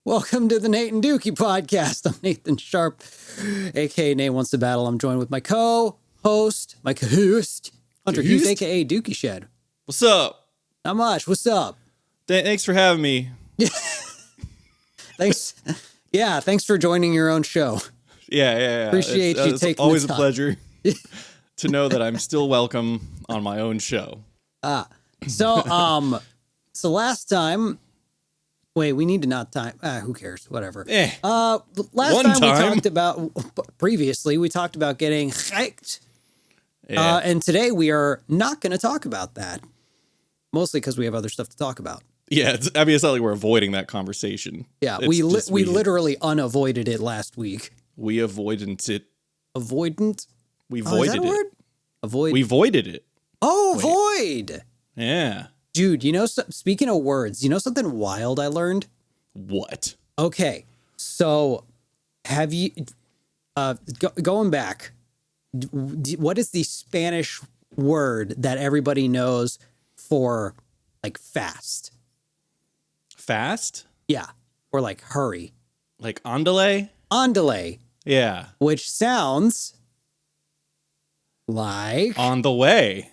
Welcome to the Nate and Dookie Podcast. I'm Nathan Sharp, a.k.a. Nate Wants to Battle. I'm joined with my co-host, Hunter Hughes, a.k.a. Dookieshed. What's up? Not much. What's up? Thanks for having me. Thanks. Yeah, thanks for joining your own show. Yeah. Appreciate you taking the time. It's always a pleasure to know that I'm still welcome on my own show. So last time... Wait, we need to not time. Who cares? Whatever. Last time we talked about, previously, we talked about getting hiked. Yeah. And today we are not going to talk about that. Mostly because we have other stuff to talk about. Yeah, it's not like we're avoiding that conversation. Yeah, we literally unavoided it last week. We avoided it. Avoidant? We voided is that a word? Avoid. We voided it. Oh, void. Yeah. Dude, speaking of words, you know something wild I learned? What? Okay, so have you, going back, what is the Spanish word that everybody knows for, like, fast? Fast? Yeah, or like hurry. Like Undelay? Undelay. Yeah. Which sounds like... On the way.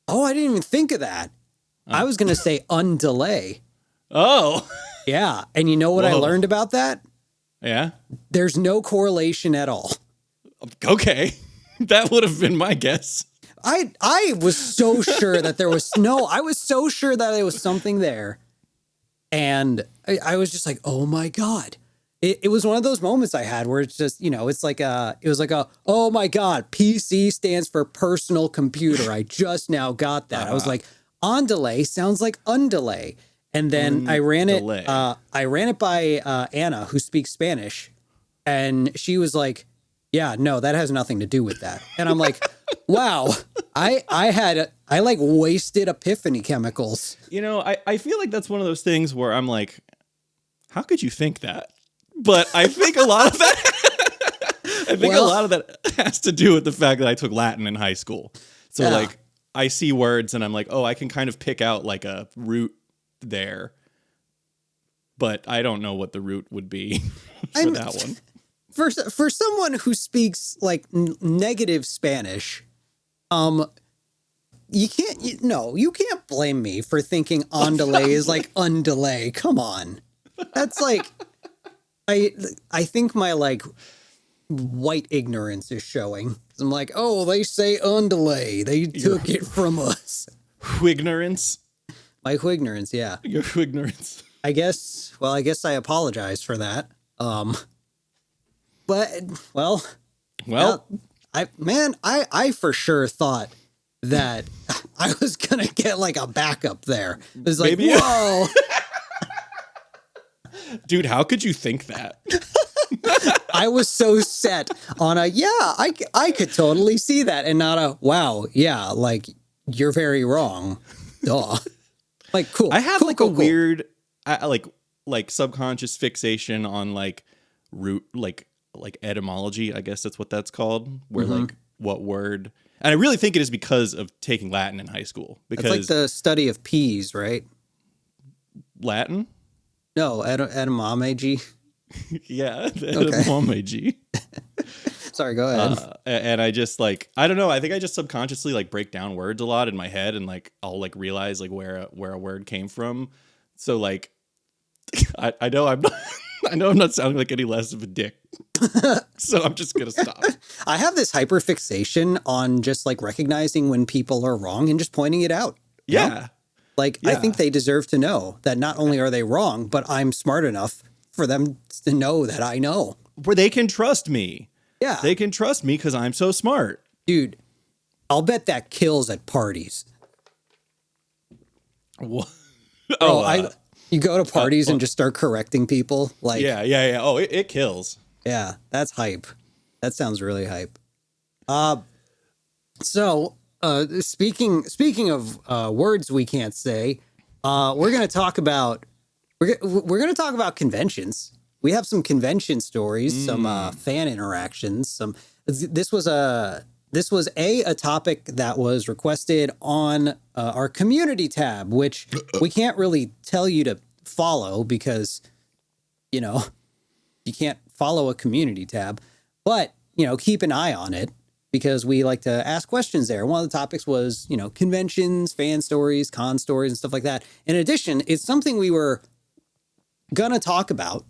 Oh, I didn't even think of that. I was going to say Undelay. Oh. Yeah. And you know what I learned about that? Yeah. There's no correlation at all. Okay. That would have been my guess. I was so sure that there was I was so sure that there was something there. And I was just like, oh my God. It was one of those moments I had where it's just, it's like oh my God, PC stands for personal computer. I just now got that. I was like, Undelay sounds like Undelay. And then I ran it by Anna, who speaks Spanish. And she was like, yeah, no, that has nothing to do with that. And I'm like, wow, I wasted epiphany chemicals. I feel like that's one of those things where I'm like, how could you think that? But I think a lot of that, a lot of that has to do with the fact that I took Latin in high school. So like, I see words and I'm like, oh, I can kind of pick out like a root there, but I don't know what the root would be for that one. For someone who speaks like negative Spanish, you can't blame me for thinking Undelay is like Undelay. Come on. That's like, I think my like white ignorance is showing. I'm like, oh, they say Undelay. They took it from us. Ignorance? My ignorance, yeah. Your ignorance. I guess I apologize for that. I for sure thought that I was going to get like a backup there. It was like, maybe. Whoa. Dude, how could you think that? I was so set on I could totally see that, and not a, wow, yeah, like, you're very wrong. Duh. Like, cool. I have weird, like subconscious fixation on like root, like etymology, I guess that's what that's called, where like what word, and I really think it is because of taking Latin in high school. Because it's like the study of peas, right? Latin? No, etymology. Yeah, etymology. Sorry, go ahead. And I just like, I don't know. I think I just subconsciously like break down words a lot in my head, and like I'll like realize like where a word came from. So like, I know I'm not sounding like any less of a dick. So I'm just gonna stop. I have this hyperfixation on just like recognizing when people are wrong and just pointing it out. Yeah. Know? Like, yeah. I think they deserve to know that not only are they wrong, but I'm smart enough for them to know that I know. Where they can trust me. Yeah. They can trust me because I'm so smart. Dude, I'll bet that kills at parties. What? You go to parties and just start correcting people. Like, yeah. Oh, it kills. Yeah, that's hype. That sounds really hype. So speaking of words we can't say, we're going to talk about conventions. We have some convention stories, some fan interactions. This was a topic that was requested on our community tab, which we can't really tell you to follow because you know, you can't follow a community tab, but, you know, keep an eye on it because we like to ask questions there. One of the topics was, you know, conventions, fan stories, con stories, and stuff like that. In addition, it's something we were going to talk about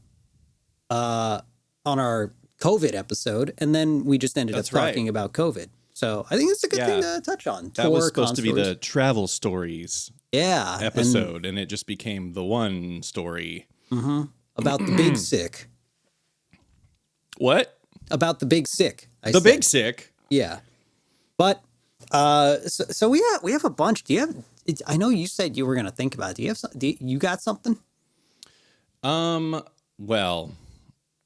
on our COVID episode, and then we just ended up talking about COVID. So I think it's a good thing to touch on. That was supposed to be the travel stories episode, and it just became the one story. About the big sick. What? About the big sick. Big sick? Yeah. But, so we have a bunch. Do you have, I know you said you were going to think about it. Do you have, you got something? Well,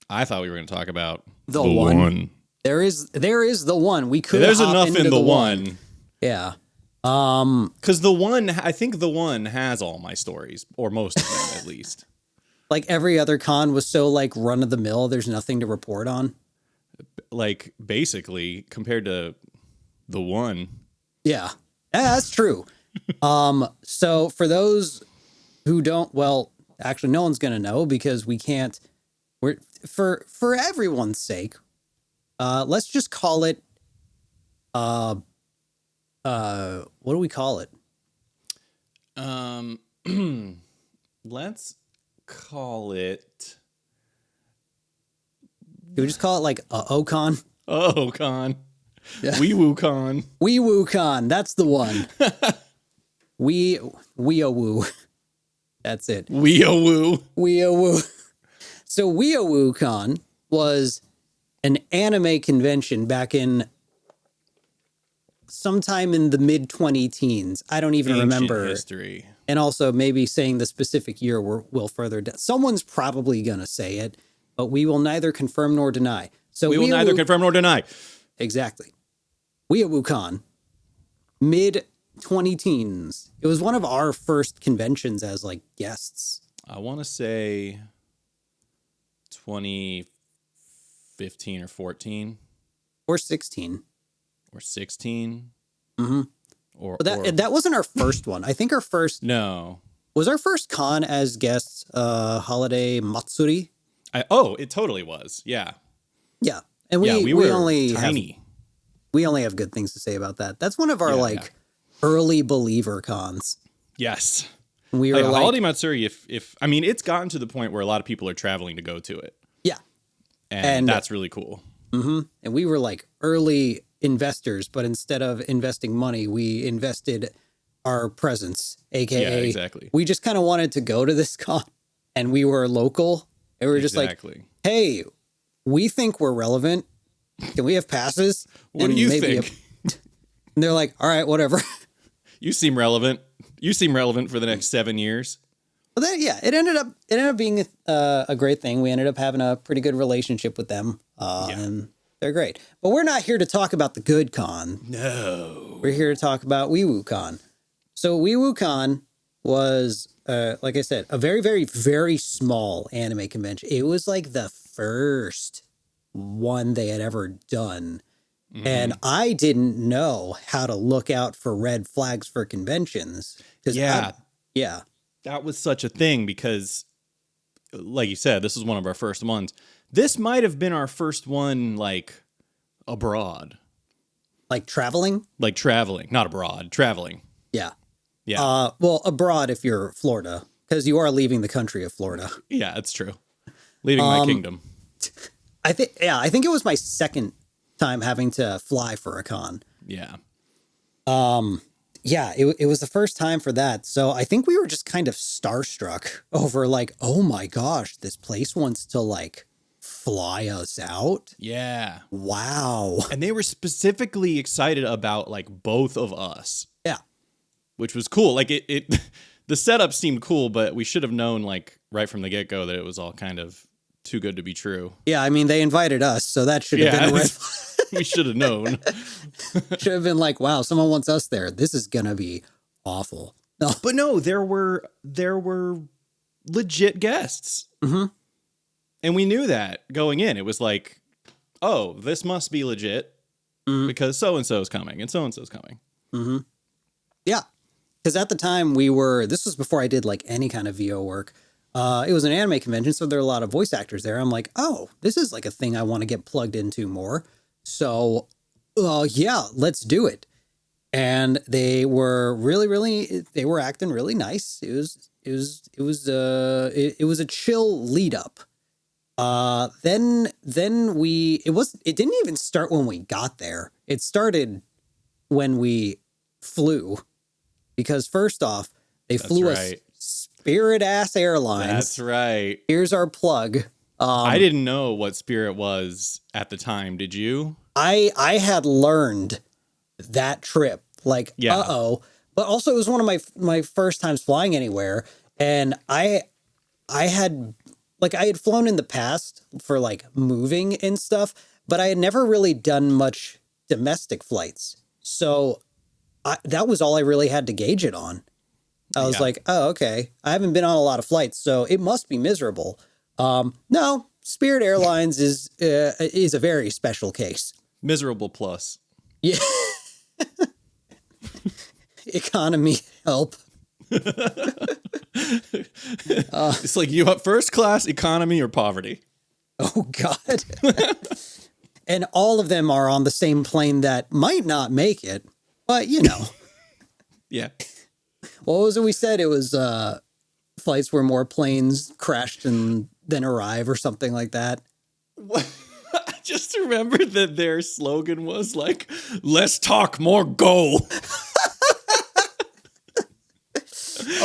I thought we were going to talk about the one. There is the one. We could. There's enough in the one. Yeah. Because the one, I think the one has all my stories, or most of them at least. Like every other con was so like run of the mill. There's nothing to report on. Like basically compared to the one. Yeah, that's true. So for those who don't, well, actually no one's going to know because we can't, we're for everyone's sake. Let's just call it, what do we call it? Let's call it. Do we just call it like Ocon? Ocon. Yeah. Wee Woo Con. Wee Woo Con. That's the one. Wee a woo. That's it. Wee a woo. Wee a woo. So Wee a Woo Con was an anime convention back in sometime in the mid 2010s. I don't even remember history. And also maybe saying the specific year will further down. Someone's probably going to say it, but we will neither confirm nor deny. So we will neither confirm nor deny. Exactly. WeeAwooCon, mid 2010s. It was one of our first conventions as like guests. I want to say 2015 or 14 or 16 or 16. Mm-hmm. Or that wasn't our first one. I think our first was our first con as guests. Holiday Matsuri. It totally was. Yeah. Yeah, and we only tiny. We only have good things to say about that. That's one of our early believer cons. Yes. We were like Holiday Matsuri. If I mean, it's gotten to the point where a lot of people are traveling to go to it. Yeah, and that's really cool. Mm-hmm. And we were like early investors, but instead of investing money, we invested our presence, aka exactly. We just kind of wanted to go to this con, and we were local, and we were just like, hey, we think we're relevant. Can we have passes? What do you think? And they're like, all right, whatever. You seem relevant. You seem relevant for the next 7 years. Well, then, it ended up being a great thing. We ended up having a pretty good relationship with them, and they're great. But we're not here to talk about the good con. No. We're here to talk about WeeWooCon. So WeeWooCon was, like I said, a very, very, very small anime convention. It was like the first one they had ever done. Mm-hmm. And I didn't know how to look out for red flags for conventions. That was such a thing because, like you said, this was one of our first ones. This might have been our first one, like, abroad. Like traveling? Like traveling. Not abroad. Traveling. Yeah. Yeah. Well, abroad if you're Florida, because you are leaving the country of Florida. Yeah, that's true. Leaving my kingdom. I think it was my second time having to fly for a con. Yeah. It was the first time for that. So I think we were just kind of starstruck over like, oh my gosh, this place wants to like fly us out. Yeah. Wow. And they were specifically excited about like both of us. Yeah. Which was cool. Like it the setup seemed cool, but we should have known like right from the get-go that it was all kind of too good to be true. Yeah, I mean, they invited us, so that should have been a red flag. We should have known. Should have been like, wow, someone wants us there. This is going to be awful. No. But no, there were legit guests. Mm-hmm. And we knew that going in. It was like, oh, this must be legit because so-and-so is coming and so-and-so is coming. Mm-hmm. Yeah. Because at the time this was before I did like any kind of VO work. It was an anime convention, so there are a lot of voice actors there. I'm like, oh, this is like a thing I want to get plugged into more. So, yeah, let's do it. And they were they were acting really nice. It was a chill lead up. Then it didn't even start when we got there. It started when we flew, because first off, they flew us Spirit ass Airlines. That's right. Here's our plug. I didn't know what Spirit was at the time. Did you? I had learned that trip. Like, but also it was one of my first times flying anywhere, and I had flown in the past for like moving and stuff, but I had never really done much domestic flights. So that was all I really had to gauge it on. I was like, oh, okay. I haven't been on a lot of flights, so it must be miserable. No, Spirit Airlines is a very special case. Miserable plus. Yeah. Economy help. It's like you have first class, economy, or poverty. Oh, God. And all of them are on the same plane that might not make it, but you know. Yeah. What was it we said? It was flights where more planes crashed than arrive or something like that. What? I just remembered that their slogan was like, less talk, more go.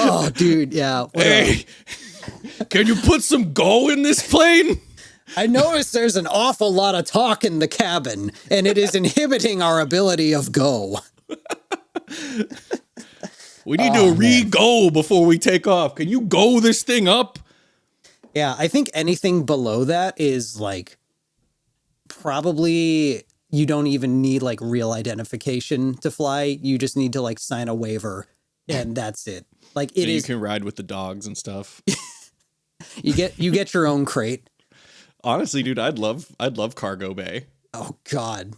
Oh, dude, yeah. Hey, can you put some go in this plane? I noticed there's an awful lot of talk in the cabin, and it is inhibiting our ability of go. We need to re-go before we take off. Can you go this thing up? Yeah, I think anything below that is like probably you don't even need like real identification to fly. You just need to like sign a waiver, and that's it. Like it is. You can ride with the dogs and stuff. You get your own crate. Honestly, dude, I'd love cargo bay. Oh God.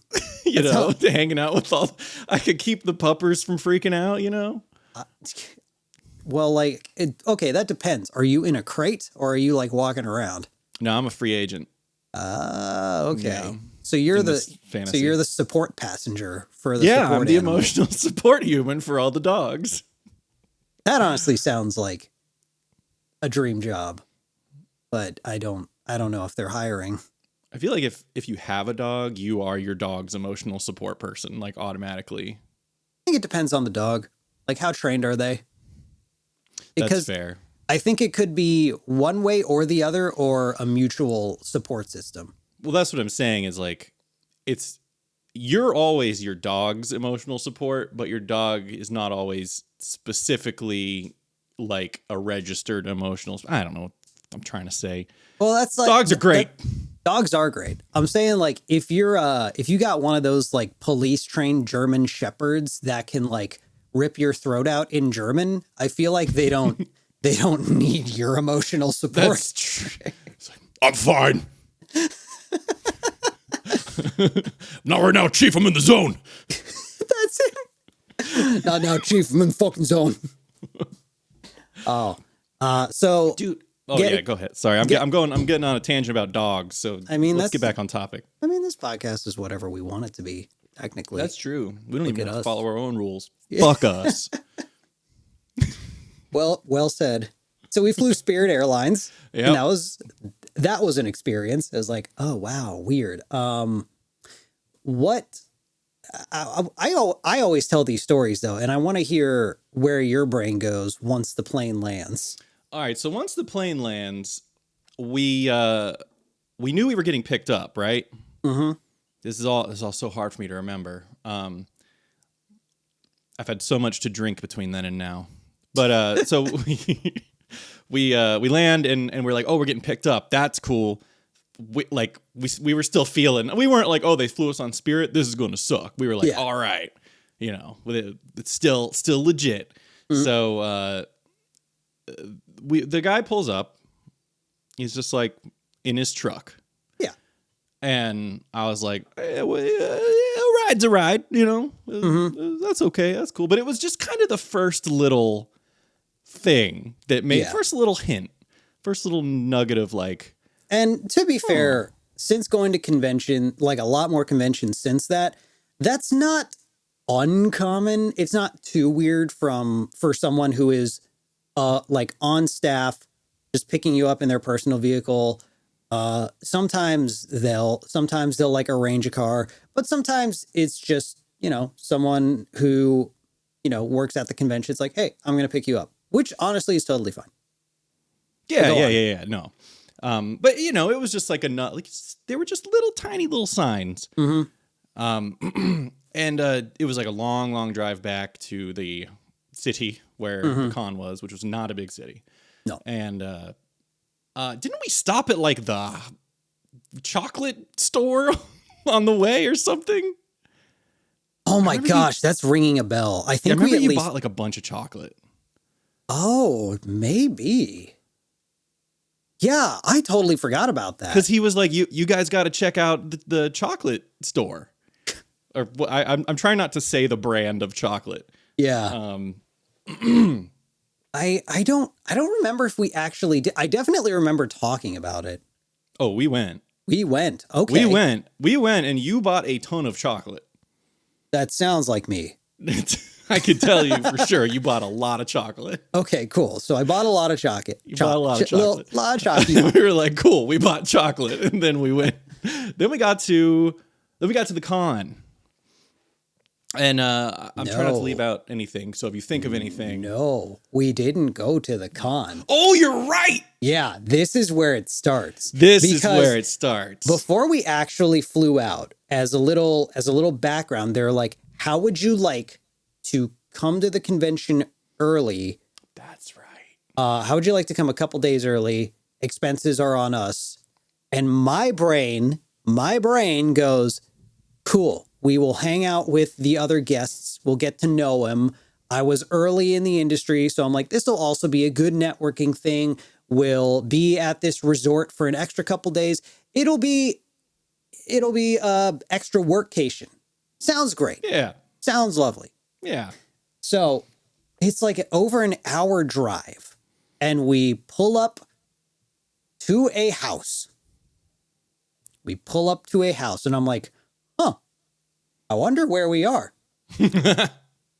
You know, hanging out with I could keep the puppers from freaking out, you know? Well, like, okay, that depends. Are you in a crate or are you like walking around? No, I'm a free agent. Okay. Yeah. So you're the support passenger for the support I'm the animal. emotional support human for all the dogs. That honestly sounds like a dream job, but I don't know if they're hiring. I feel like if you have a dog, you are your dog's emotional support person, like automatically. I think it depends on the dog. Like, how trained are they? Because that's fair. I think it could be one way or the other, or a mutual support system. Well, that's what I'm saying is like, you're always your dog's emotional support, but your dog is not always specifically like a registered emotional. I don't know what I'm trying to say. Well, that's like dogs are great. Dogs are great. I'm saying like if you got one of those like police trained German shepherds that can like rip your throat out in German, I feel like they don't need your emotional support. That's true. I'm fine. Not right now, Chief. I'm in the zone. That's it. Not now, Chief. I'm in the fucking zone. So dude. Oh yeah, go ahead. Sorry, I'm getting on a tangent about dogs. So let's get back on topic. I mean, this podcast is whatever we want it to be. Technically, that's true. We don't even have to follow our own rules. Yeah. Fuck us. Well said. So we flew Spirit Airlines. Yeah, and that was an experience. It was like, oh wow, weird. What? I always tell these stories though, and I want to hear where your brain goes once the plane lands. All right, so once the plane lands, we knew we were getting picked up, right? Mm-hmm. This is all so hard for me to remember. I've had so much to drink between then and now. But so we land and we're like, oh, we're getting picked up. That's cool. We were still feeling. We weren't like, oh, they flew us on Spirit. This is going to suck. We were like, all right, you know, it's still legit. Mm-hmm. So the guy pulls up. He's just like in his truck. Yeah. And I was like, a ride's a ride, you know? Mm-hmm. That's okay. That's cool. But it was just kind of the first little thing that made first little hint first little nugget of like. And to be fair, since going to convention, like a lot more conventions since that's not uncommon. It's not too weird for someone who is like on staff, just picking you up in their personal vehicle. Sometimes they'll like arrange a car, but sometimes it's just, someone who, works at the convention. It's like, hey, I'm going to pick you up, which honestly is totally fine. Yeah. No. But it was just like they were just little tiny little signs. Mm-hmm. And it was like a long, long drive back to the city where the con was, which was not a big city. No. And didn't we stop at like the chocolate store on the way or something? Oh my gosh, that's ringing a bell. I think we at least bought like a bunch of chocolate. Oh, maybe. Yeah, I totally forgot about that. Because he was like, "You guys got to check out the chocolate store." Or I'm trying not to say the brand of chocolate. Yeah. I don't remember if we actually did. I definitely remember talking about it. Oh, we went. Okay. We went, and you bought a ton of chocolate. That sounds like me. I could tell you for sure you bought a lot of chocolate. Okay, cool. So I bought a lot of chocolate. You bought a lot of chocolate. Lot of chocolate. We were like, cool, we bought chocolate. And then we went. Then we got to the con. And I'm trying not to leave out anything. So if you think of anything. No, we didn't go to the con. Oh, you're right. Yeah, this is where it starts. Before we actually flew out, as a little background, they're like, how would you like to come to the convention early? That's right. How would you like to come a couple days early? Expenses are on us. And my brain goes, cool. We will hang out with the other guests. We'll get to know them. I was early in the industry, so I'm like, this will also be a good networking thing. We'll be at this resort for an extra couple days. It'll be extra workcation. Sounds great. Yeah. Sounds lovely. Yeah. So it's like over an hour drive, and we pull up to a house. And I'm like, I wonder where we are.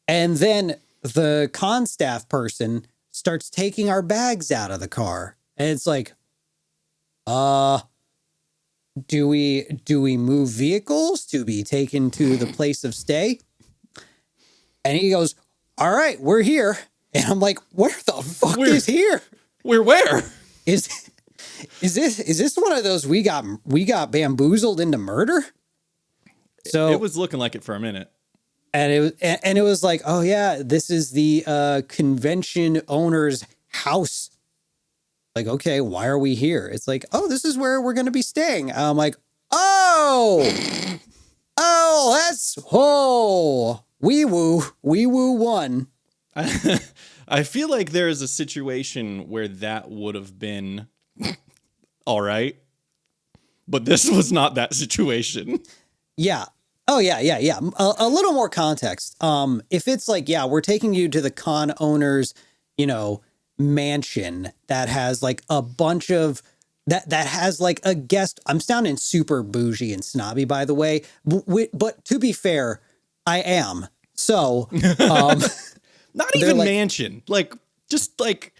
And then the con staff person starts taking our bags out of the car. And it's like, do we move vehicles to be taken to the place of stay? And he goes, all right, we're here. And I'm like, where the fuck is here? We're where? Is this one of those we got bamboozled into murder? So it was looking like it for a minute. And it was like, oh yeah, this is the convention owner's house. Like, okay, why are we here? It's like, oh, this is where we're going to be staying. I'm like, wee woo one. I feel like there is a situation where that would have been all right, but this was not that situation. Yeah. Oh, yeah. A little more context. If it's like, yeah, we're taking you to the con owner's, mansion that has like a bunch of that has like a guest. I'm sounding super bougie and snobby, by the way, but to be fair, I am. So, not even like, mansion, like just like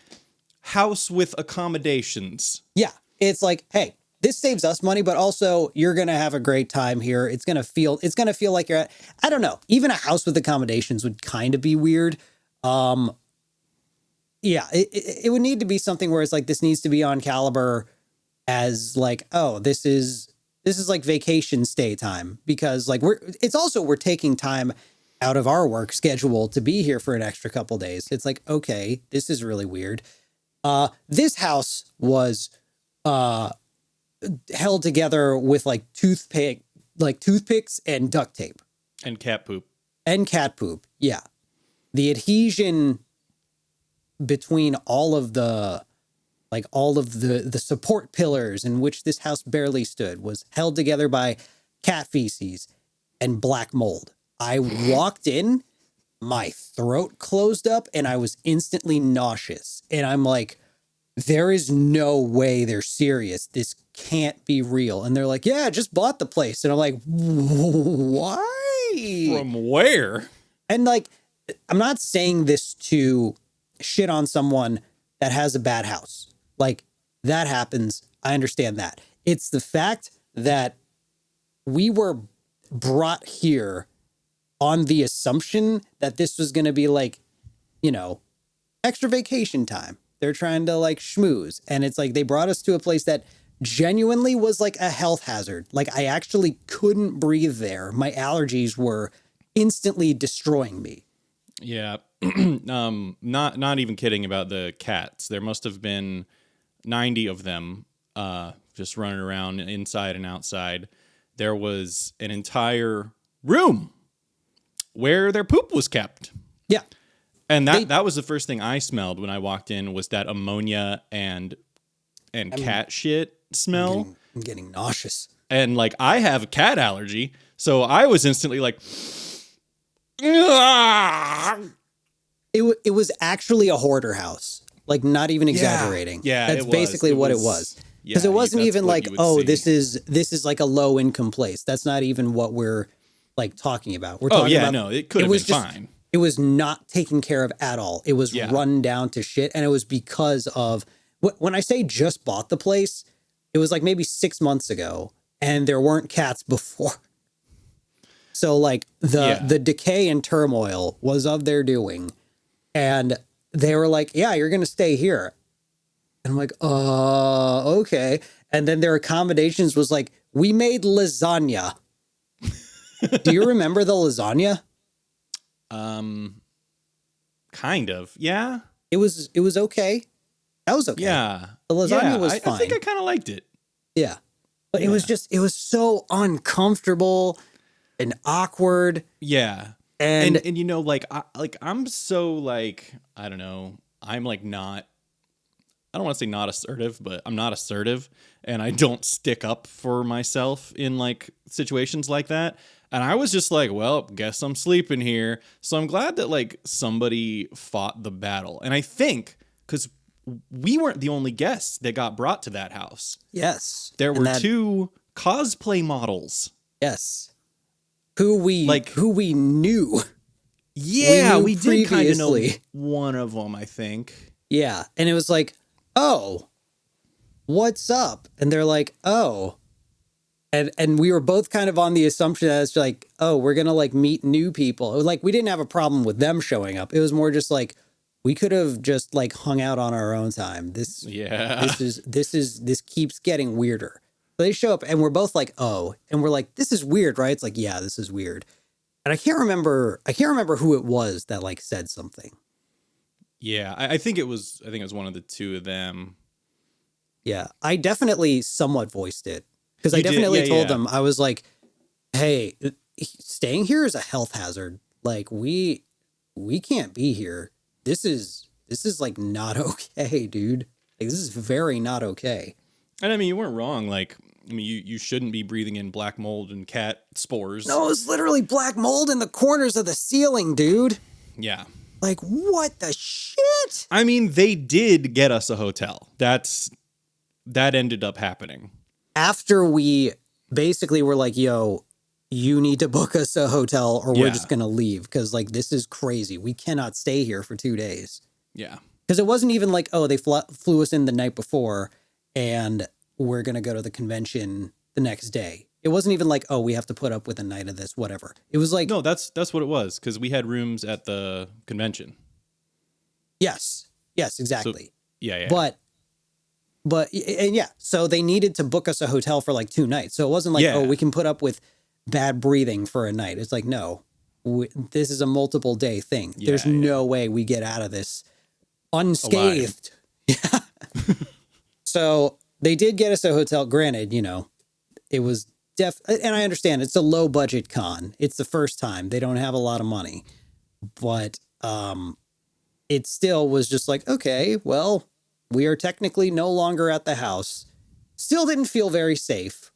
house with accommodations. Yeah. It's like, hey, this saves us money, but also you're going to have a great time here. It's going to feel like you're at, I don't know, even a house with accommodations would kind of be weird. Yeah, it would need to be something where it's like, this needs to be on caliber as like, oh, this is like vacation stay time, because like we're taking time out of our work schedule to be here for an extra couple days. It's like, okay, this is really weird. This house was, held together with like toothpicks and duct tape and cat poop. Yeah. The adhesion between all of the support pillars in which this house barely stood was held together by cat feces and black mold. I walked in, my throat closed up, and I was instantly nauseous. And I'm like, there is no way they're serious. This can't be real. And they're like, yeah, I just bought the place. And I'm like, why? From where? And like, I'm not saying this to shit on someone that has a bad house. Like, that happens. I understand that. It's the fact that we were brought here on the assumption that this was going to be like, you know, extra vacation time. They're trying to like schmooze. And it's like they brought us to a place that genuinely was like a health hazard. Like, I actually couldn't breathe there. My allergies were instantly destroying me. Yeah. Not even kidding about the cats. There must have been 90 of them just running around inside and outside. There was an entire room where their poop was kept. Yeah. And that was the first thing I smelled when I walked in, was that ammonia and cat shit smell. I'm getting nauseous. And like, I have a cat allergy, so I was instantly like, "Ugh." It was actually a hoarder house. Like, not even exaggerating. Yeah, that's basically what it was. Because it wasn't even like, oh, this is like a low income place. That's not even what we're like talking about. We're talking about, no, it could have been fine. It was not taken care of at all. It was run down to shit. And it was because of, when I say just bought the place, it was like maybe 6 months ago and there weren't cats before. So like the decay and turmoil was of their doing. And they were like, yeah, you're going to stay here. And I'm like, okay. And then their accommodations was like, we made lasagna. Do you remember the lasagna? Kind of. Yeah. It was okay. That was okay. Yeah. The lasagna was fine. I think I kind of liked it. Yeah. But it was so uncomfortable and awkward. Yeah. And you know, like, I'm so like, I don't know, I'm like not, I don't want to say not assertive, but I'm not assertive, and I don't stick up for myself in like situations like that. And I was just like, well, guess I'm sleeping here. So I'm glad that like somebody fought the battle. And I think because we weren't the only guests that got brought to that house. Yes. There were 2 cosplay models. Yes. Who we knew. Yeah, we did kind of know one of them, I think. Yeah. And it was like, oh, what's up? And they're like, oh. And we were both kind of on the assumption that it's like, oh, we're going to like meet new people. It was like, we didn't have a problem with them showing up. It was more just like, we could have just like hung out on our own time. This keeps getting weirder. So they show up and we're both like, oh, and we're like, this is weird, right? It's like, yeah, this is weird. And I can't remember who it was that like said something. Yeah, I think it was one of the 2 of them. Yeah, I definitely somewhat voiced it. Because I definitely told them, I was like, hey, staying here is a health hazard. Like, we can't be here. This is like not okay, dude. Like, this is very not okay. And I mean, you weren't wrong. Like, I mean, you shouldn't be breathing in black mold and cat spores. No, it was literally black mold in the corners of the ceiling, dude. Yeah. Like, what the shit? I mean, they did get us a hotel. That ended up happening. After we basically were like, yo, you need to book us a hotel or we're just going to leave. Because, like, this is crazy. We cannot stay here for 2 days. Yeah. Because it wasn't even like, oh, they flew us in the night before and we're going to go to the convention the next day. It wasn't even like, oh, we have to put up with a night of this, whatever. It was like... No, that's what it was. Because we had rooms at the convention. Yes. Yes, exactly. So, yeah. But and yeah, so they needed to book us a hotel for like 2 nights. So it wasn't like, oh, we can put up with bad breathing for a night. It's like, no, this is a multiple day thing. There's no way we get out of this unscathed. Yeah. So they did get us a hotel. Granted, you know, it was and I understand it's a low budget con. It's the first time. They don't have a lot of money. But it still was just like, okay, well, we are technically no longer at the house. Still didn't feel very safe.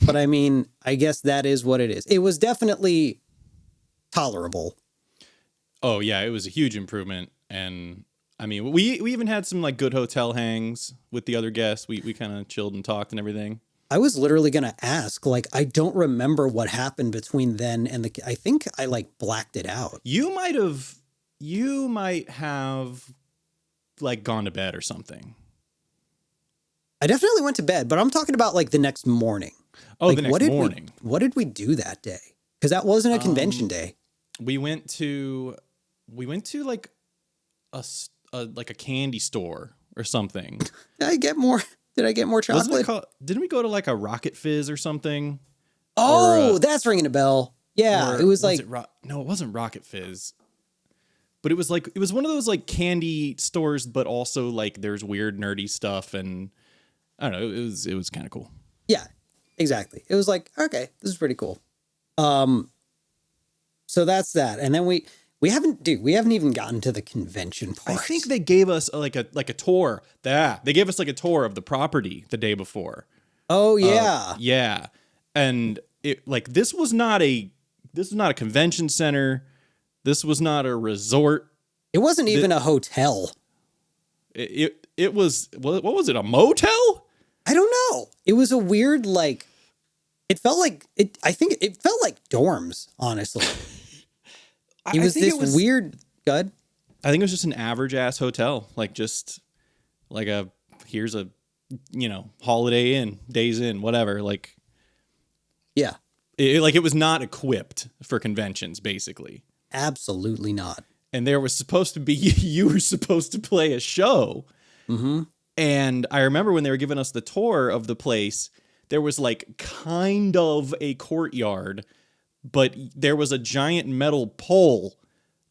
But I mean, I guess that is what it is. It was definitely tolerable. Oh, yeah, it was a huge improvement. And I mean, we even had some like good hotel hangs with the other guests. We kind of chilled and talked and everything. I was literally going to ask, like, I don't remember what happened between then and I think I like blacked it out. You might have like gone to bed or something. I definitely went to bed, but I'm talking about like the next morning. Oh, like, the next morning. What did we do that day? Because that wasn't a convention day. We went to like like a candy store or something. Did I get more chocolate? Didn't we go to like a Rocket Fizz or something? Oh, that's ringing a bell. Yeah, it was like no, it wasn't Rocket Fizz. But it was one of those like candy stores, but also like there's weird nerdy stuff, and I don't know, it was kind of cool. Yeah, exactly. It was like, okay, this is pretty cool. So that's that. And then we haven't even gotten to the convention part. I think they gave us like a tour. They gave us like a tour of the property the day before. Oh yeah. Yeah. And it like this was not a convention center. This was not a resort. It wasn't even a hotel. It was, what was it, a motel? I don't know. It was a weird, like, it felt like I think it felt like dorms, honestly. It was weird. Good. I think it was just an average ass hotel. Like just like here's a, Holiday Inn, Days Inn, whatever. Like, yeah. It was not equipped for conventions, basically. Absolutely not. And there was supposed to be, you were supposed to play a show. Mm-hmm. And I remember when they were giving us the tour of the place, there was like kind of a courtyard, but there was a giant metal pole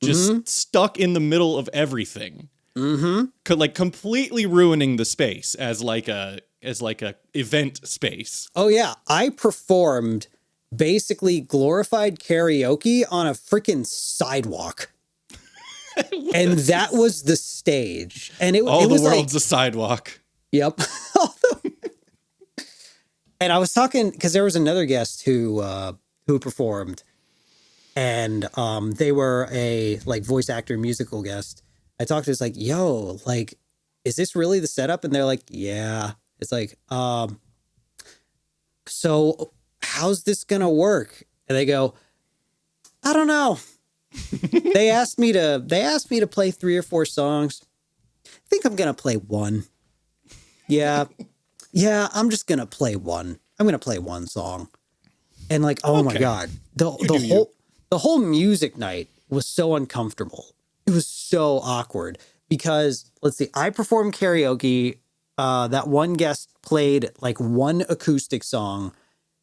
just stuck in the middle of everything. Mm-hmm. Like completely ruining the space as like a event space. Oh yeah. I performed basically glorified karaoke on a freaking sidewalk. And that was the stage. And it was the world's a sidewalk. Yep. And I was talking because there was another guest who performed, and they were a like voice actor musical guest. I talked to us like, yo, like, is this really the setup? And they're like, yeah. It's like, so how's this gonna work? And they go, I don't know. They asked me to play 3 or 4 songs. I think I'm gonna play one. Yeah, I'm just gonna play one. I'm gonna play one song. And like, oh my God, the whole music night was so uncomfortable. It was so awkward because let's see, I performed karaoke. That one guest played like one acoustic song,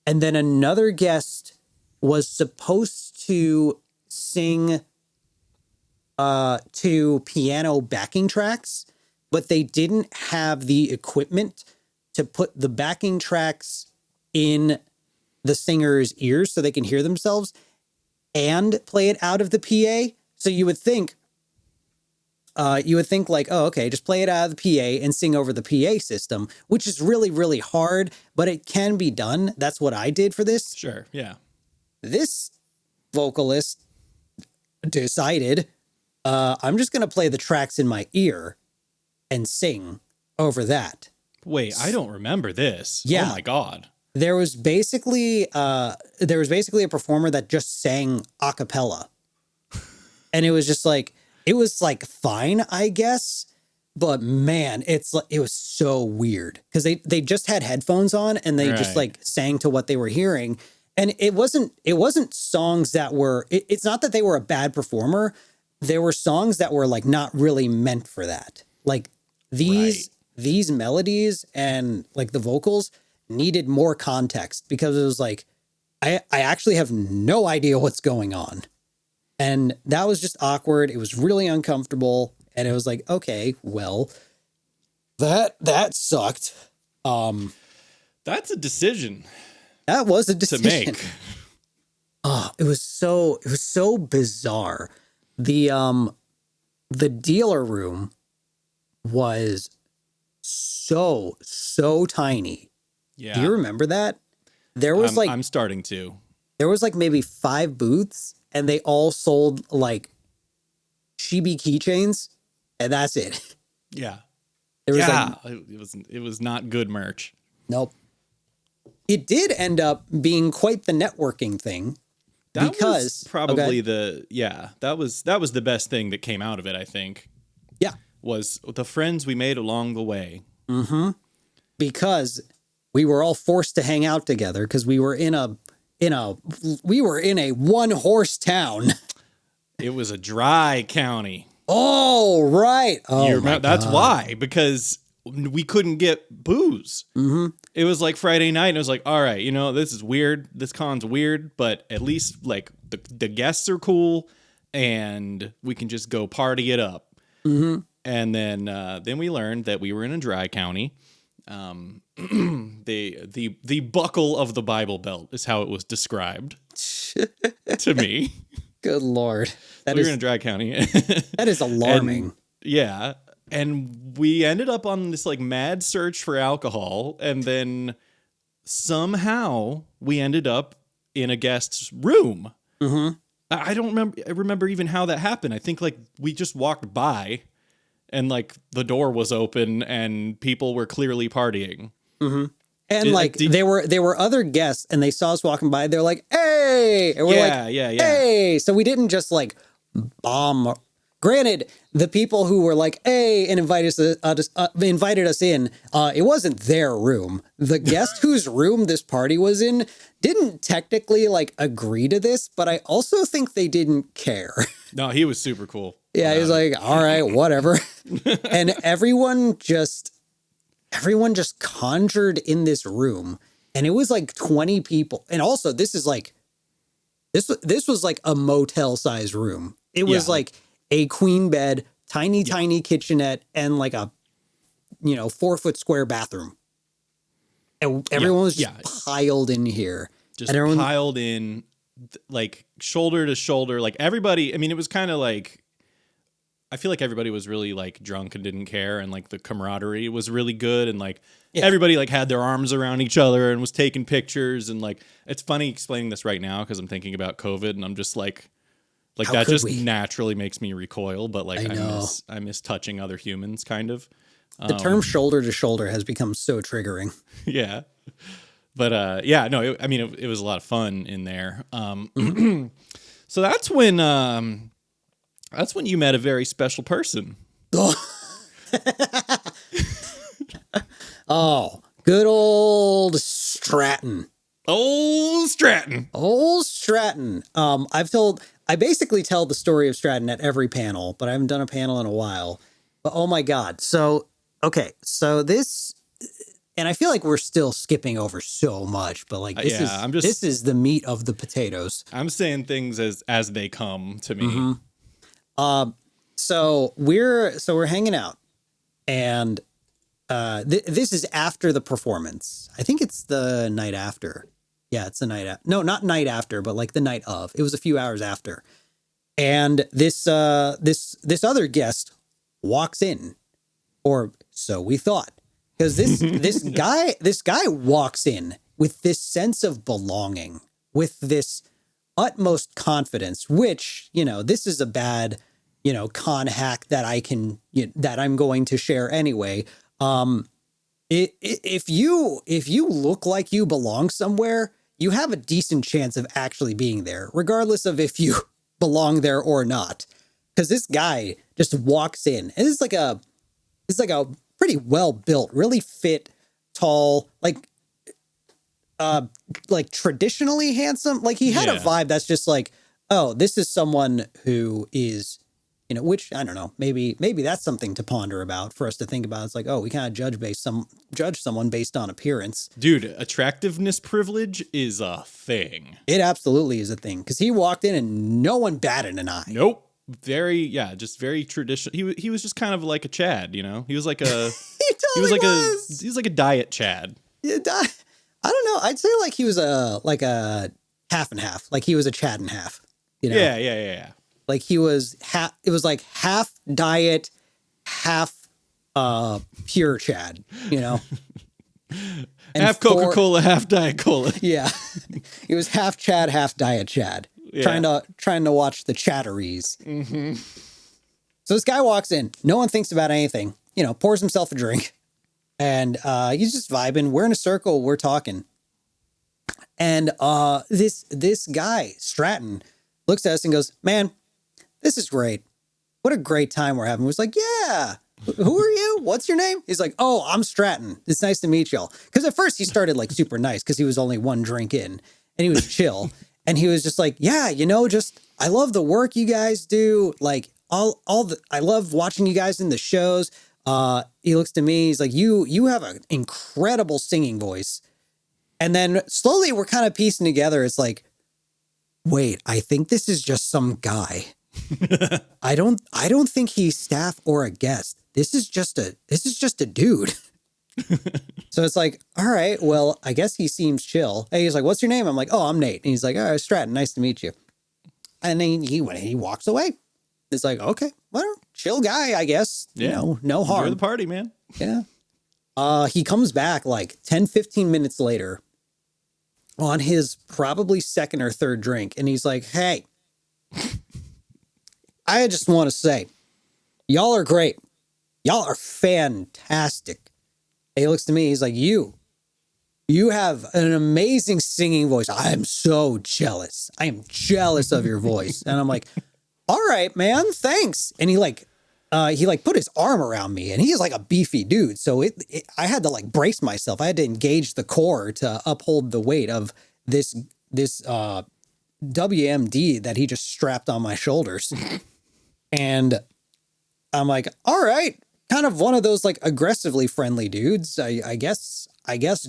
and then another guest was supposed to sing to piano backing tracks, but they didn't have the equipment to put the backing tracks in the singer's ears so they can hear themselves and play it out of the PA. So you would think like, oh, okay, just play it out of the PA and sing over the PA system, which is really, really hard, but it can be done. That's what I did for this. Sure, yeah. This vocalist decided, I'm just going to play the tracks in my ear and sing over that. Wait, I don't remember this. Yeah. Oh my God. There was basically a performer that just sang a cappella. And it was just like, it was like fine, I guess. But man, it was so weird because they just had headphones on and they just like sang to what they were hearing. And it wasn't songs that were, it's not that they were a bad performer. There were songs that were like not really meant for that. Like these melodies and like the vocals needed more context because it was like, I actually have no idea what's going on. And that was just awkward. It was really uncomfortable. And it was like, okay, well, that sucked. That's a decision. That was a decision to make. Oh, it was so bizarre. The dealer room was so tiny. Yeah. Do you remember that? I'm starting to. There was like maybe 5 booths and they all sold like chibi keychains and that's it. Yeah. There was it was not good merch. Nope. It did end up being quite the networking thing. That because was probably that was the best thing that came out of it, I think. Yeah. Was the friends we made along the way. Mm-hmm. Because we were all forced to hang out together because we were in a one horse town. It was a dry county. Oh, right. Oh, that's why, because we couldn't get booze. Mm-hmm. It was like Friday night, and it was like, all right, this is weird. This con's weird, but at least like the guests are cool, and we can just go party it up. Mm-hmm. And then we learned that we were in a dry county. The buckle of the Bible Belt is how it was described to me. Good Lord. We were in a dry county. That is alarming. And we ended up on this like mad search for alcohol. And then somehow we ended up in a guest's room. Mm-hmm. I don't remember even how that happened. I think like we just walked by and like the door was open and people were clearly partying. Mm-hmm. And there were other guests and they saw us walking by. They're like, hey, and we're hey. So we didn't just like bomb. Granted, the people who were like, hey, and invited us in, it wasn't their room. The guest whose room this party was in didn't technically like agree to this, but I also think they didn't care. No, he was super cool. Yeah, he was like, all right, whatever. And everyone just conjured in this room, and it was like 20 people. And also, this is like this was like a motel size room. It was like a queen bed, tiny kitchenette, and like a 4-foot square bathroom. And everyone was just piled in here. Just piled in, like shoulder to shoulder. Like everybody, I mean, it was kind of like, I feel like everybody was really like drunk and didn't care, and like the camaraderie was really good, and like everybody like had their arms around each other and was taking pictures, and like it's funny explaining this right now because I'm thinking about COVID and I'm just like that just naturally makes me recoil, but like I miss touching other humans, kind of. The term shoulder to shoulder has become so triggering. Yeah. But it was a lot of fun in there. So that's when you met a very special person. Oh, good old Stratton. Old Stratton. I basically tell the story of Stratton at every panel, but I haven't done a panel in a while. But oh my God. So this, and I feel like we're still skipping over so much, but like this is the meat of the potatoes. I'm saying things as they come to me. Mm-hmm. So we're hanging out, and this is after the performance. I think it's the night after. Yeah, it's the night after. No, not night after, but like the night of. It was a few hours after. And this other guest walks in, or so we thought, because this guy walks in with this sense of belonging, with this utmost confidence, which, this is a bad, con hack that that I'm going to share anyway. If you look like you belong somewhere, you have a decent chance of actually being there, regardless of if you belong there or not. Because this guy just walks in, and it's like a pretty well built, really fit, tall, like traditionally handsome. Like he had a vibe that's just like, oh, this is someone who is, which I don't know, maybe that's something to ponder about, for us to think about. It's like, oh, we kind of judge someone based on appearance. Dude, attractiveness privilege is a thing. It absolutely is a thing, because he walked in and no one batted an eye. Nope. Just very traditional. He was just kind of like a Chad, He was like a he was like a diet Chad. Yeah, I don't know. I'd say like he was a half and half. Like he was a Chad and half. Yeah. Like he was it was like half diet, half pure Chad, And half Coca-Cola, half Diet Cola. Yeah. He was half Chad, half diet Chad. Yeah. Trying to watch the Chatteries. Mm-hmm. So this guy walks in. No one thinks about anything. Pours himself a drink. And he's just vibing. We're in a circle. We're talking. And this guy, Stratton, looks at us and goes, man, this is great. What a great time we're having. We're like, yeah. Who are you? What's your name? He's like, oh, I'm Stratton. It's nice to meet y'all. Because at first he started like super nice because he was only one drink in and he was chill. And he was just like, yeah, I love the work you guys do. Like I love watching you guys in the shows. He looks to me. He's like, you have an incredible singing voice. And then slowly we're kind of piecing together. It's like, wait, I think this is just some guy. I don't think he's staff or a guest. This is just a dude. So it's like, all right, well, I guess he seems chill. And he's like, what's your name? I'm like, oh, I'm Nate. And he's like, all right, Stratton, nice to meet you. And then he walks away. It's like, okay, well, chill guy, I guess. Yeah. No harm. Enjoy the party, man. Yeah. He comes back like 10, 15 minutes later on his probably second or third drink. And he's like, hey, I just want to say, y'all are great. Y'all are fantastic. And he looks to me. He's like, you have an amazing singing voice. I am so jealous. I am jealous of your voice. And I'm like, all right, man, thanks. And he put his arm around me and he's like a beefy dude. So I had to like brace myself. I had to engage the core to uphold the weight of this WMD that he just strapped on my shoulders. And I'm like, all right, kind of one of those like aggressively friendly dudes. I guess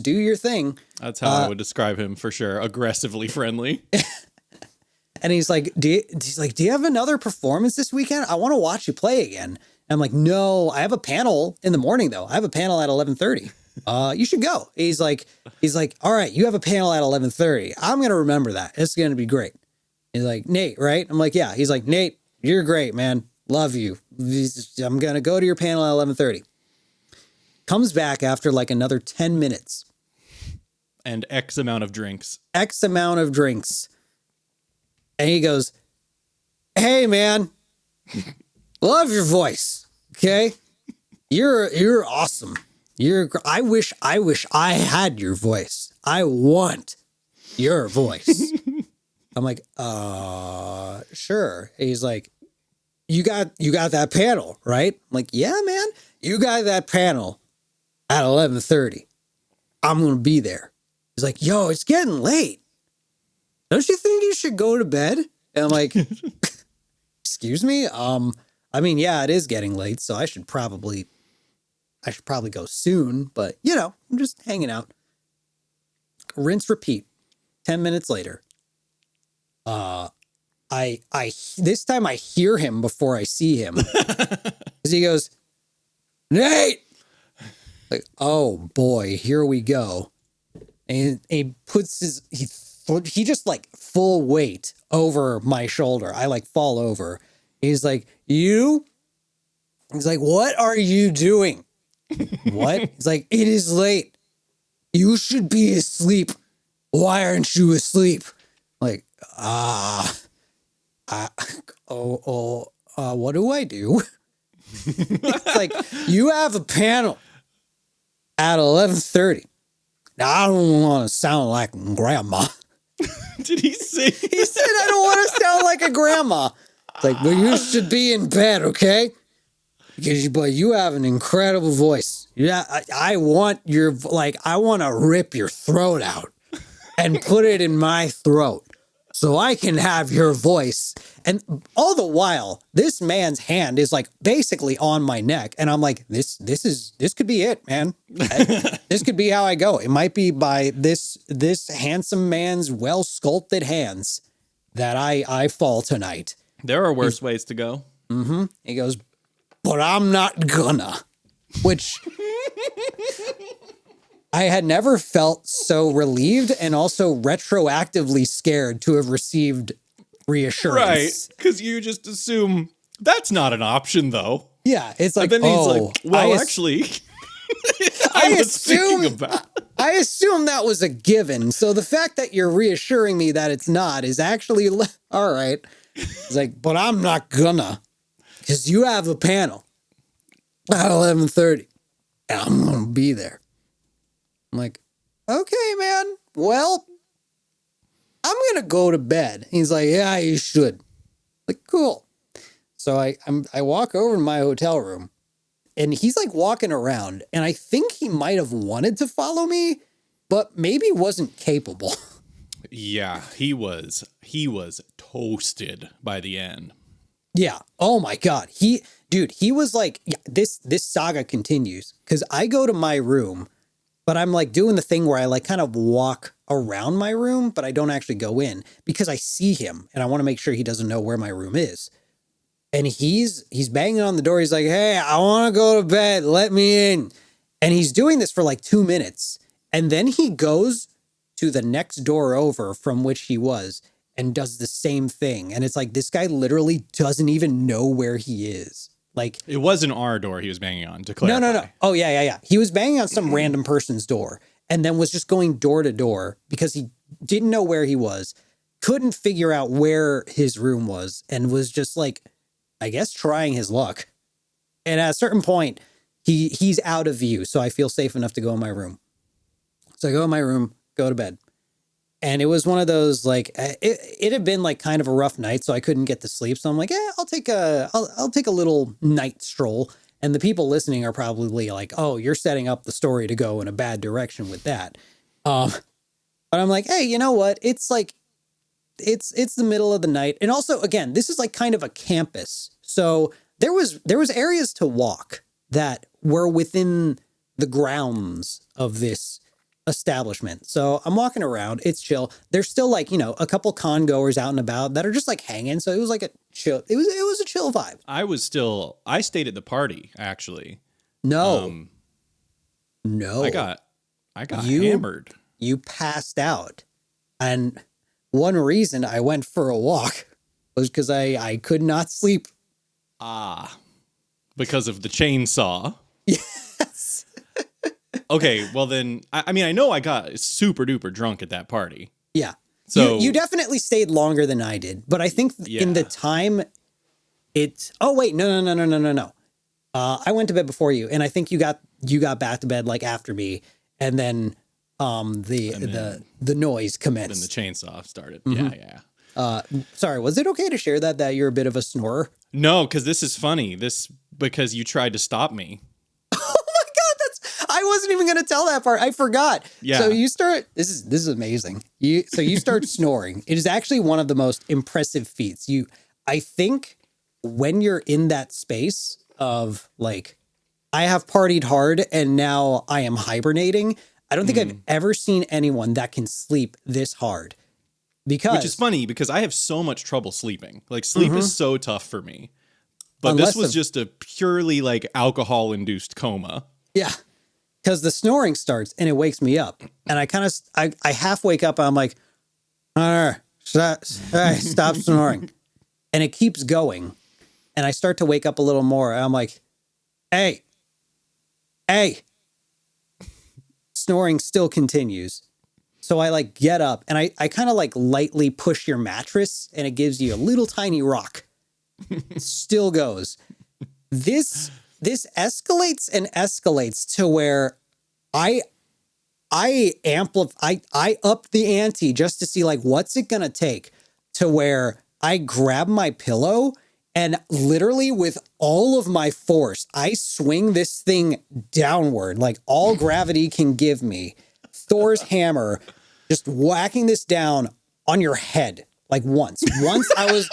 do your thing. That's how I would describe him for sure. Aggressively friendly. And he's like, do you have another performance this weekend? I want to watch you play again. And I'm like, no, I have a panel in the morning though. I have a panel at 11:30. You should go. He's like, all right, you have a panel at 11:30. I'm going to remember that. It's going to be great. He's like, Nate, right? I'm like, yeah. He's like, Nate, you're great, man. Love you. I'm going to go to your panel at 11:30. Comes back after like another 10 minutes. And X amount of drinks. And he goes, hey, man, love your voice. Okay. You're awesome. I wish I had your voice. I want your voice. I'm like, sure. And he's like, you got that panel, right? I'm like, yeah, man, you got that panel at 11:30. I'm going to be there. He's like, yo, it's getting late. Don't you think you should go to bed? And I'm like, excuse me? I mean, yeah, it is getting late, so I should probably go soon, but I'm just hanging out. Rinse, repeat. 10 minutes later. This time I hear him before I see him. Because he goes, Nate! Like, oh boy, here we go. And he puts he just like full weight over my shoulder. I like fall over. He's like, He's like, what are you doing? What? He's like, it is late. You should be asleep. Why aren't you asleep? Like, what do I do? It's like, you have a panel at 11:30. Now, I don't want to sound like grandma. Did he say? He said, I don't want to sound like a grandma. It's like, but you should be in bed, okay? But you have an incredible voice. Yeah, I want I want to rip your throat out and put it in my throat so I can have your voice. And all the while, this man's hand is like basically on my neck. And I'm like, this could be it, man. This could be how I go. It might be by this handsome man's well-sculpted hands that I fall tonight. There are worse ways to go. Mm-hmm. He goes, but I'm not gonna. Which I had never felt so relieved and also retroactively scared to have received reassurance. Right, because you just assume that's not an option, though. Yeah, it's like, and then he's like, well, actually, I assume that was a given. So the fact that you're reassuring me that it's not is actually all right. It's like, but I'm not gonna. because you have a panel at 11:30, and I'm going to be there. I'm like, okay, man. Well, I'm going to go to bed. He's like, yeah, you should. Like, cool. So I walk over to my hotel room, and he's like walking around, and I think he might have wanted to follow me, but maybe wasn't capable. Yeah, he was toasted by the end. Yeah. Oh my God. He was like, yeah, this saga continues because I go to my room, but I'm like doing the thing where I like kind of walk around my room, but I don't actually go in because I see him and I want to make sure he doesn't know where my room is. And he's banging on the door. He's like, hey, I want to go to bed. Let me in. And he's doing this for like 2 minutes. And then he goes to the next door over from which he was and does the same thing. And it's like, this guy literally doesn't even know where he is. Like, it wasn't our door he was banging on, to clarify. No. Oh, yeah. He was banging on some random person's door and then was just going door to door because he didn't know where he was, couldn't figure out where his room was, and was just like, I guess, trying his luck. And at a certain point, he's out of view. So I feel safe enough to go in my room. So I go in my room, go to bed. And it was one of those, like, it had been like kind of a rough night, so I couldn't get to sleep. So I'm like, yeah, I'll take a little night stroll. And the people listening are probably like, oh, you're setting up the story to go in a bad direction with that. But I'm like, hey, you know what? It's like, it's the middle of the night. And also, again, this is like kind of a campus. So there was areas to walk that were within the grounds of this establishment. So I'm walking around. It's chill. There's still like, you know, a couple con goers out and about that are just like hanging. So it was like a chill. It was a chill vibe. I stayed at the party, actually. No. I got hammered. You passed out. And one reason I went for a walk was because I could not sleep. Because of the chainsaw. Yes. Okay, well then, I mean, I know I got super duper drunk at that party. Yeah. So you definitely stayed longer than I did, but I think in the time oh wait, no. I went to bed before you, and I think you got back to bed like after me, and then the noise commenced. Then the chainsaw started. Mm-hmm. Yeah. Sorry, was it okay to share that you're a bit of a snorer? No, because this is funny. Because you tried to stop me. I wasn't even going to tell that part. I forgot. Yeah. So you start, this is amazing. You start snoring. It is actually one of the most impressive feats. I think when you're in that space of like, I have partied hard and now I am hibernating. I don't think I've ever seen anyone that can sleep this hard. Which is funny because I have so much trouble sleeping. Like sleep is so tough for me. But this was just a purely like alcohol-induced coma. Yeah. Because the snoring starts and it wakes me up. And I half wake up and I'm like, stop snoring. And it keeps going. And I start to wake up a little more. And I'm like, hey. Snoring still continues. So I like get up and I kind of like lightly push your mattress and it gives you a little tiny rock. Still goes. This escalates and escalates to where I up the ante just to see like what's it gonna take to where I grab my pillow and literally with all of my force I swing this thing downward like all gravity can give me. Thor's hammer, just whacking this down on your head like once. I was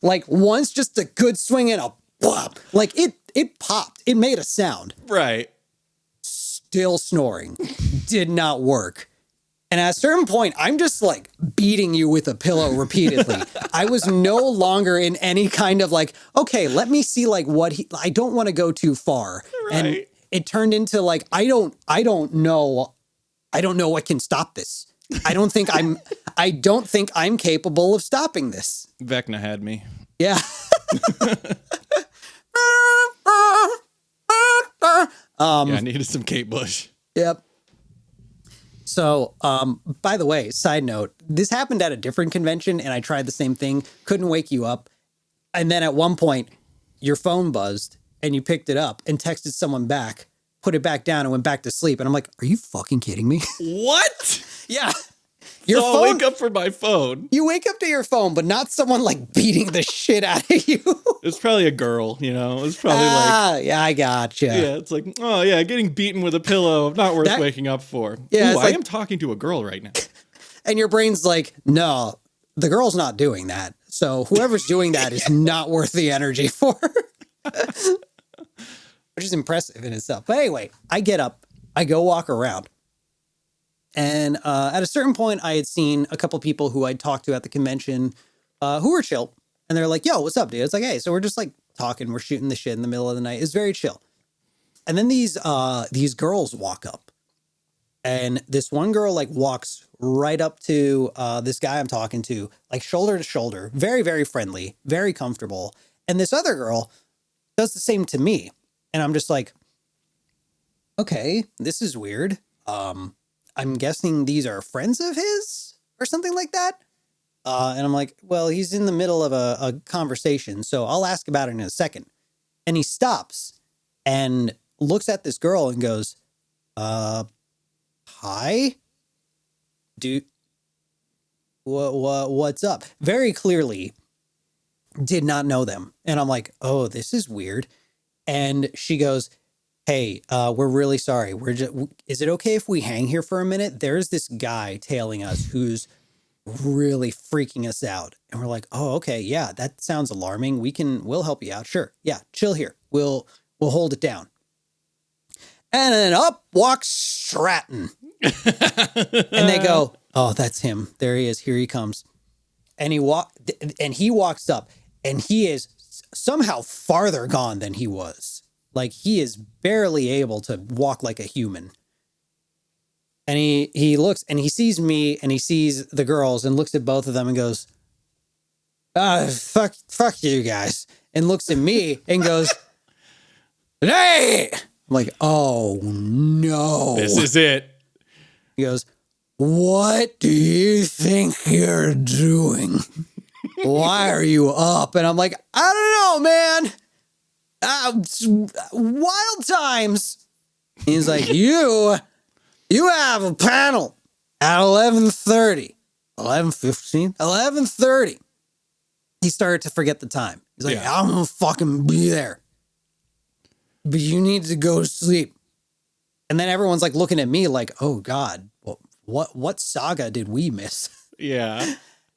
like once just a good swing and a pop. Like it popped. It made a sound. Right. Still snoring. Did not work. And at a certain point, I'm just like beating you with a pillow repeatedly. I was no longer in any kind of like, okay, let me see like I don't want to go too far. Right. And it turned into like, I don't know what can stop this. I don't think I'm capable of stopping this. Vecna had me. Yeah. I needed some Kate Bush. Yep. So, by the way, side note, this happened at a different convention and I tried the same thing. Couldn't wake you up. And then at one point your phone buzzed and you picked it up and texted someone back, put it back down and went back to sleep. And I'm like, are you fucking kidding me? What? Yeah. So I'll wake up for my phone. You wake up to your phone, but not someone like beating the shit out of you. It's probably a girl, you know? It's probably yeah, I gotcha. Yeah, it's like, oh yeah, getting beaten with a pillow, not worth waking up for. Yeah, Ooh, I am talking to a girl right now. And your brain's like, no, the girl's not doing that. So whoever's doing that is not worth the energy for. Which is impressive in itself. But anyway, I get up, I go walk around. And at a certain point, I had seen a couple people who I'd talked to at the convention who were chill. And they're like, yo, what's up, dude? It's like, hey, so we're just like talking. We're shooting the shit in the middle of the night. It's very chill. And then these girls walk up. And this one girl like walks right up to this guy I'm talking to, like shoulder to shoulder, very, very friendly, very comfortable. And this other girl does the same to me. And I'm just like, okay, this is weird. I'm guessing these are friends of his or something like that. And I'm like, well, he's in the middle of a conversation, so I'll ask about it in a second. And he stops and looks at this girl and goes, hi? Dude, what's up? Very clearly did not know them. And I'm like, oh, this is weird. And she goes, hey, we're really sorry. Is it okay if we hang here for a minute? There's this guy tailing us who's really freaking us out. And we're like, oh, okay. Yeah, that sounds alarming. We'll help you out. Sure. Yeah. Chill here. We'll hold it down. And then up walks Stratton. And they go, oh, that's him. There he is. Here he comes. And he walks up and he is somehow farther gone than he was. Like he is barely able to walk like a human. And he looks and he sees me and he sees the girls and looks at both of them and goes, fuck you guys. And looks at me and goes, hey! I'm like, oh no. This is it. He goes, what do you think you're doing? Why are you up? And I'm like, I don't know, man. Wild times. He's like, you have a panel at 11:30, 11:15, 11:30. He started to forget the time. He's like, I'm gonna fucking be there, but you need to go to sleep. And then everyone's like looking at me like, oh God, what saga did we miss? Yeah.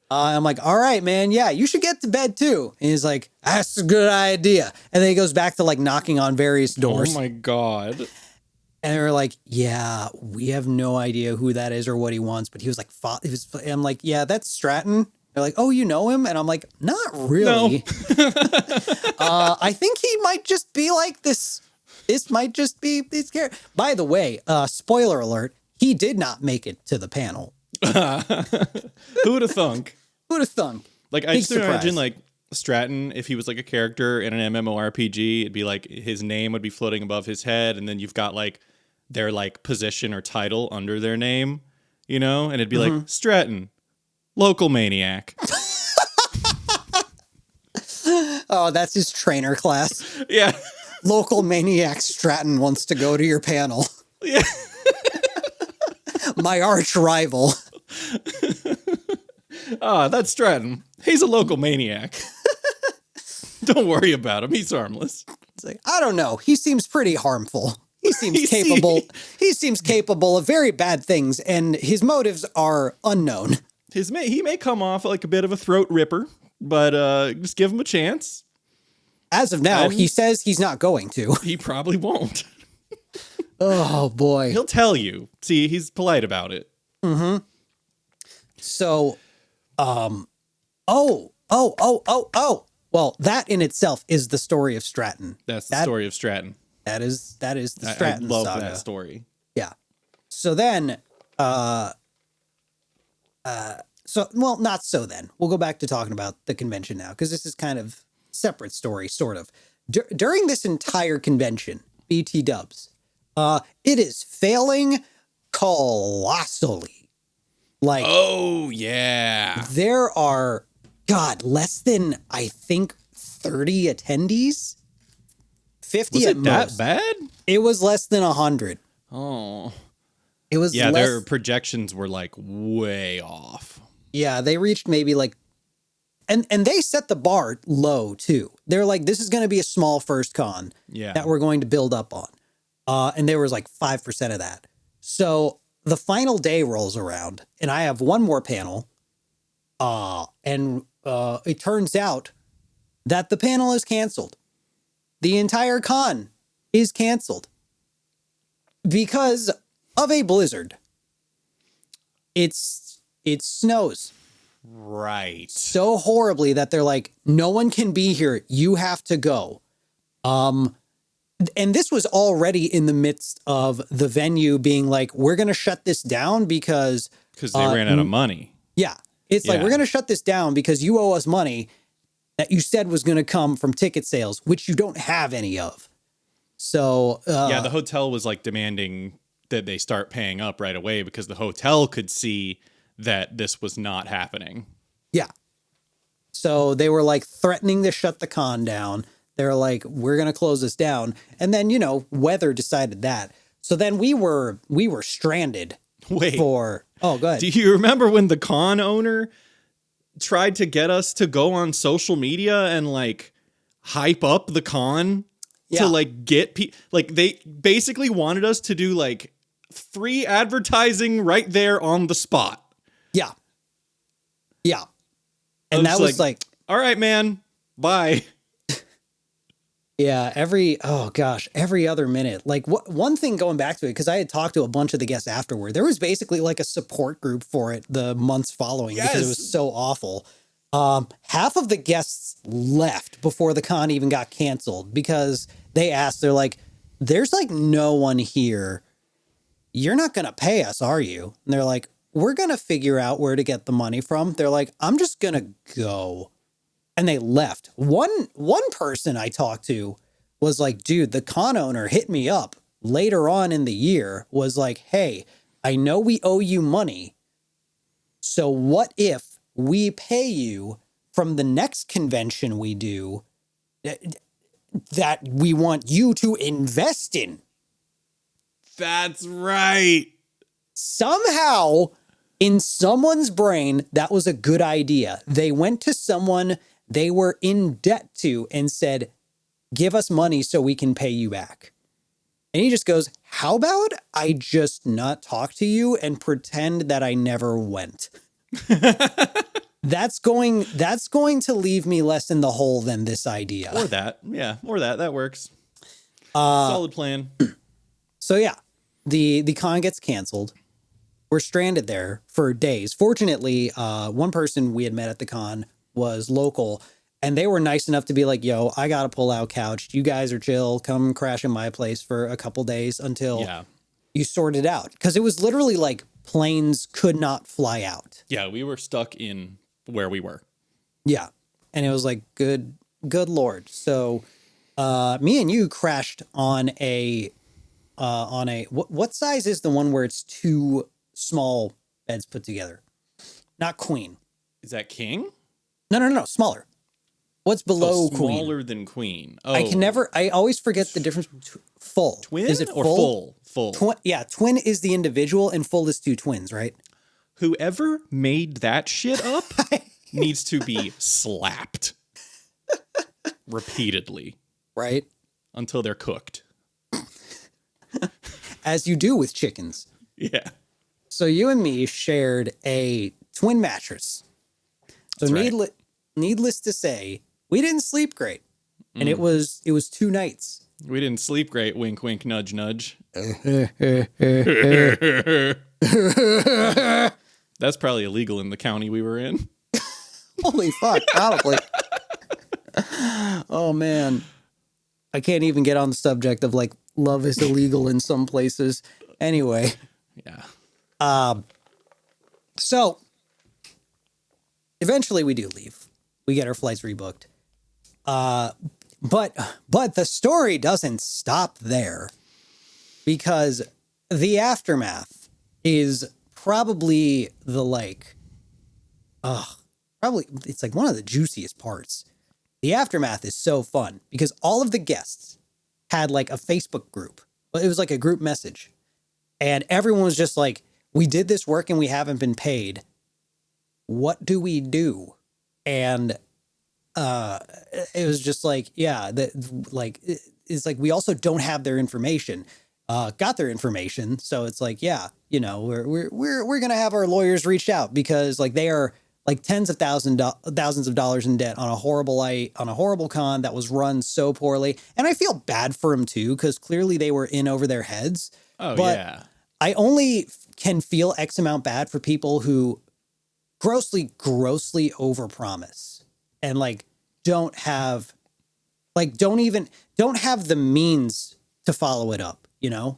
I'm like, all right, man. Yeah, you should get to bed too. And he's like, that's a good idea. And then he goes back to like knocking on various doors. Oh my God. And they were like, yeah, we have no idea who that is or what he wants. But he was like, I'm like, yeah, that's Stratton. They're like, oh, you know him? And I'm like, not really. No. I think he might just be like this. This might just be his character. By the way, spoiler alert, he did not make it to the panel. Who'd have thunk? Who'd have thunk? Like, I just imagine like Stratton, if he was like a character in an MMORPG, it'd be like his name would be floating above his head, and then you've got like their like position or title under their name, you know, and it'd be like Stratton, local maniac. Oh, that's his trainer class. Yeah. Local maniac Stratton wants to go to your panel. Yeah. My arch rival. That's Stratton. He's a local maniac. Don't worry about him. He's harmless. It's like, I don't know. He seems pretty harmful. He seems capable. He seems capable of very bad things, and his motives are unknown. He may come off like a bit of a throat ripper, but just give him a chance. As of now, he says he's not going to. He probably won't. Oh boy. He'll tell you. See, he's polite about it. Mm-hmm. So, Well, that in itself is the story of Stratton. That's the story of Stratton. That is the Stratton I love saga. that story. Yeah. So then, not so then. We'll go back to talking about the convention now, because this is kind of separate story, sort of. During this entire convention, BT dubs, it is failing colossally. Like, oh yeah, there are less than, I think, 30 attendees 50 Was at it that most. bad? It was less than 100. Oh. It was Yeah, less. their projections were like way off. Yeah, they reached maybe like, and they set the bar low too. They're like, this is going to be a small first con that we're going to build up on. And there was like 5% of that. So the final day rolls around and I have one more panel. And it turns out that the panel is canceled. The entire con is canceled because of a blizzard. It snows. Right. So horribly that they're like, no one can be here. You have to go. And this was already in the midst of the venue being like, we're going to shut this down because they ran out of money. Yeah. It's like, we're going to shut this down because you owe us money that you said was going to come from ticket sales, which you don't have any of. So, the hotel was like demanding that they start paying up right away because the hotel could see that this was not happening. Yeah. So they were like threatening to shut the con down. They're like, we're going to close this down. And then, weather decided that. So then we were stranded for, go ahead. Do you remember when the con owner tried to get us to go on social media and like hype up the con to like get like they basically wanted us to do like free advertising right there on the spot. Yeah. Yeah. And that was like, all right, man, bye. Yeah, every other minute. Like one thing going back to it, because I had talked to a bunch of the guests afterward, there was basically like a support group for it the months following because it was so awful. Half of the guests left before the con even got canceled because they asked, they're like, there's like no one here. You're not going to pay us, are you? And they're like, we're going to figure out where to get the money from. They're like, I'm just going to go. And they left. One person I talked to was like, dude, the con owner hit me up later on in the year, was like, hey, I know we owe you money. So what if we pay you from the next convention we do that we want you to invest in? That's right. Somehow, in someone's brain, that was a good idea. They went to someone they were in debt to and said, give us money so we can pay you back. And he just goes, how about I just not talk to you and pretend that I never went? That's going to leave me less in the hole than this idea. Or that. Yeah, or that. That works. Solid plan. So yeah, the con gets canceled. We're stranded there for days. Fortunately, one person we had met at the con was local, and they were nice enough to be like, yo, I got a pull-out couch. You guys are chill. Come crash in my place for a couple days until you sort it out. Because it was literally like planes could not fly out. Yeah, we were stuck in where we were. Yeah. And it was like, good Lord. So me and you crashed on a what size is the one where it's two small beds put together? Not queen. Is that king? No, smaller. What's below queen? Smaller than queen. Oh. I always forget the difference between full. Twin? Is it or full? Full. Twin is the individual and full is two twins, right? Whoever made that shit up needs to be slapped repeatedly. Right? Until they're cooked. As you do with chickens. Yeah. So you and me shared a twin mattress. So needless to say, we didn't sleep great. And it was 2 nights. We didn't sleep great. Wink, wink, nudge, nudge. That's probably illegal in the county we were in. Holy fuck, probably. Oh, man. I can't even get on the subject of like love is illegal in some places. Anyway. Yeah. So eventually we do leave. We get our flights rebooked. But the story doesn't stop there, because the aftermath is probably it's like one of the juiciest parts. The aftermath is so fun because all of the guests had like a Facebook group. It was like a group message. And everyone was just like, we did this work and we haven't been paid. What do we do? And it was just like, yeah, it's like we also don't have their information. Got their information, so it's like, yeah, you know, we're gonna have our lawyers reach out because like they are like tens of thousands of dollars in debt on a horrible con that was run so poorly, and I feel bad for them too because clearly they were in over their heads. Oh but yeah, I only can feel X amount bad for people who grossly overpromise and like don't have the means to follow it up, you know?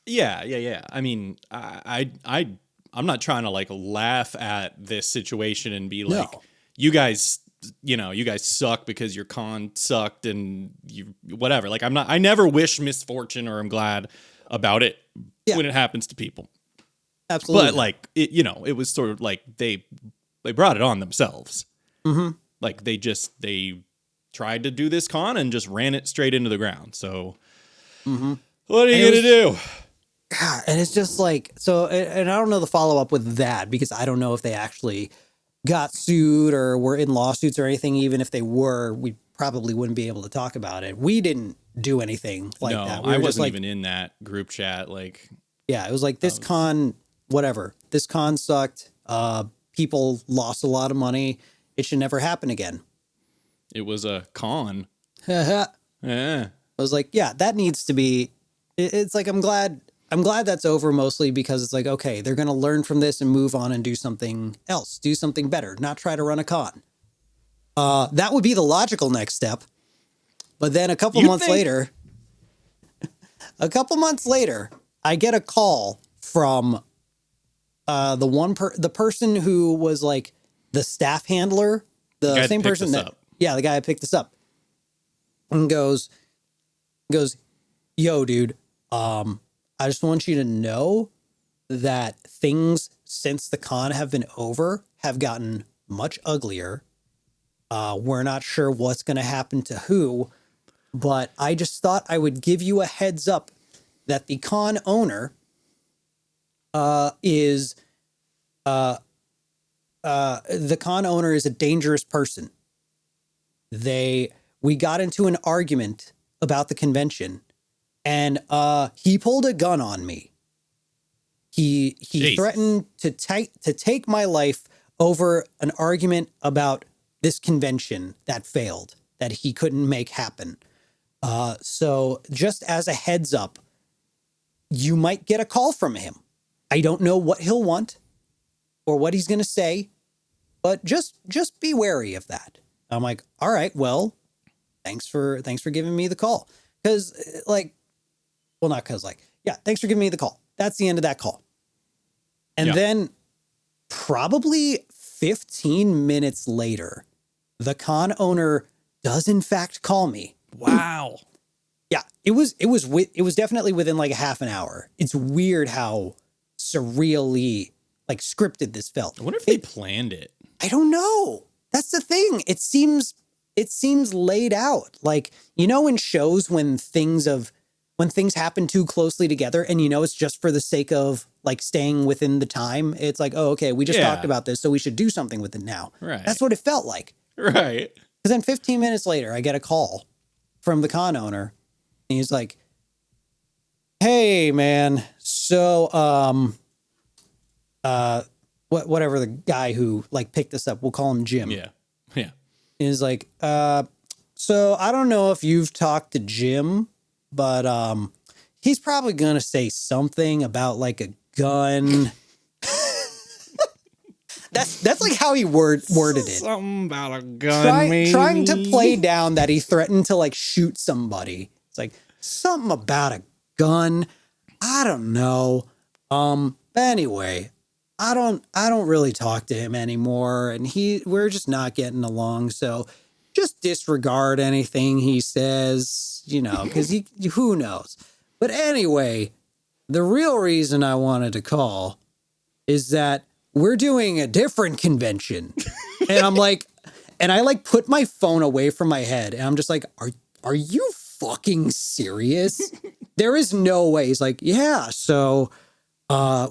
Yeah. I mean, I'm not trying to like laugh at this situation and be like, No. you guys suck because your con sucked and you whatever. Like I never wish misfortune or I'm glad about it when it happens to people. Absolutely. But like it was sort of like they brought it on themselves. Mm-hmm. Like they tried to do this con and just ran it straight into the ground. So what are you going to do? Yeah, and it's just like, so, and I don't know the follow up with that because I don't know if they actually got sued or were in lawsuits or anything. Even if they were, we probably wouldn't be able to talk about it. We didn't do anything like that. I wasn't even in that group chat. Like, yeah, it was like this con, whatever. This con sucked. People lost a lot of money. It should never happen again. It was a con. Yeah. Yeah. I was like, yeah, that needs to be, it's like, I'm glad that's over mostly because it's like, okay, they're going to learn from this and move on and do something else, do something better, not try to run a con. That would be the logical next step. But then a couple months later, I get a call from the person who was like the staff handler, the same person the guy that picked us up, and goes, yo, dude, I just want you to know that things since the con have been over have gotten much uglier. We're not sure what's going to happen to who, but I just thought I would give you a heads up that the con owner is a dangerous person. We got into an argument about the convention, and he pulled a gun on me. He threatened to take my life over an argument about this convention that failed, that he couldn't make happen. So just as a heads up, you might get a call from him. I don't know what he'll want or what he's going to say, but just be wary of that. I'm like, all right, well, thanks for giving me the call. Thanks for giving me the call. That's the end of that call. And then probably 15 minutes later, the con owner does in fact call me. Wow. Yeah, it was definitely within like a half an hour. It's weird how surreally like scripted this felt. I wonder if they planned it. I don't know. That's the thing. It seems laid out. Like, you know, in shows when things happen too closely together and you know it's just for the sake of like staying within the time. It's like, oh, okay, we just talked about this, so we should do something with it now. Right. That's what it felt like. Right. Because then 15 minutes later, I get a call from the con owner. And he's like, hey, man, so, whatever the guy who like picked us up, we'll call him Jim. Yeah. Yeah. Is like, so I don't know if you've talked to Jim, but he's probably going to say something about like a gun. That's like how he worded it. Something about a gun, maybe. Trying to play down that he threatened to like shoot somebody. It's like something about a gun. I don't know. But anyway, I don't really talk to him anymore, and we're just not getting along. So just disregard anything he says, you know, because who knows. But anyway, the real reason I wanted to call is that we're doing a different convention. And I'm like, and I like put my phone away from my head and I'm just like, are you fucking serious? There is no way. He's like, yeah, so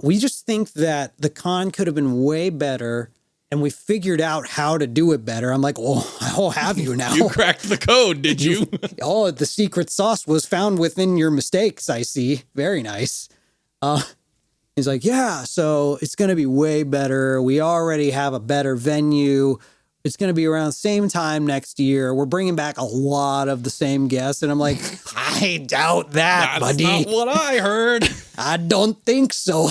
we just think that the con could have been way better, and we figured out how to do it better. I'm like, oh, have you now? You cracked the code, did you? Oh, the secret sauce was found within your mistakes, I see. Very nice. He's like, yeah, so it's going to be way better. We already have a better venue. It's going to be around the same time next year. We're bringing back a lot of the same guests. And I'm like, I doubt that, buddy. That's not what I heard. I don't think so.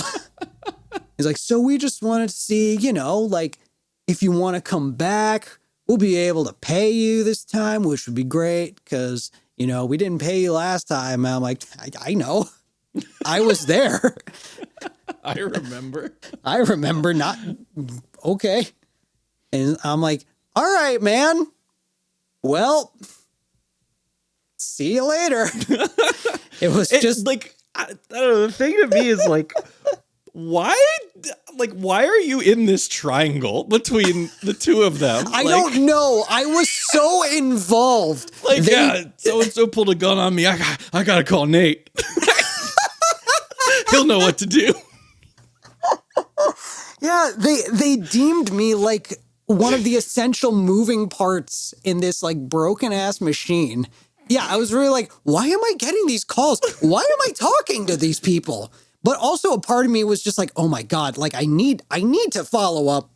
He's like, so we just wanted to see, like, if you want to come back, we'll be able to pay you this time, which would be great because, we didn't pay you last time. And I'm like, I know. I was there. I remember. I remember not. Okay. And I'm like, all right, man. Well, see you later. It was just like, I don't know. The thing to me is like, why are you in this triangle between the two of them? I don't know. I was so involved. So-and-so pulled a gun on me. I gotta call Nate. He'll know what to do. Yeah, they deemed me like one of the essential moving parts in this like broken ass machine. Yeah, I was really like, why am I getting these calls? Why am I talking to these people? But also a part of me was just like, oh my God, like I need to follow up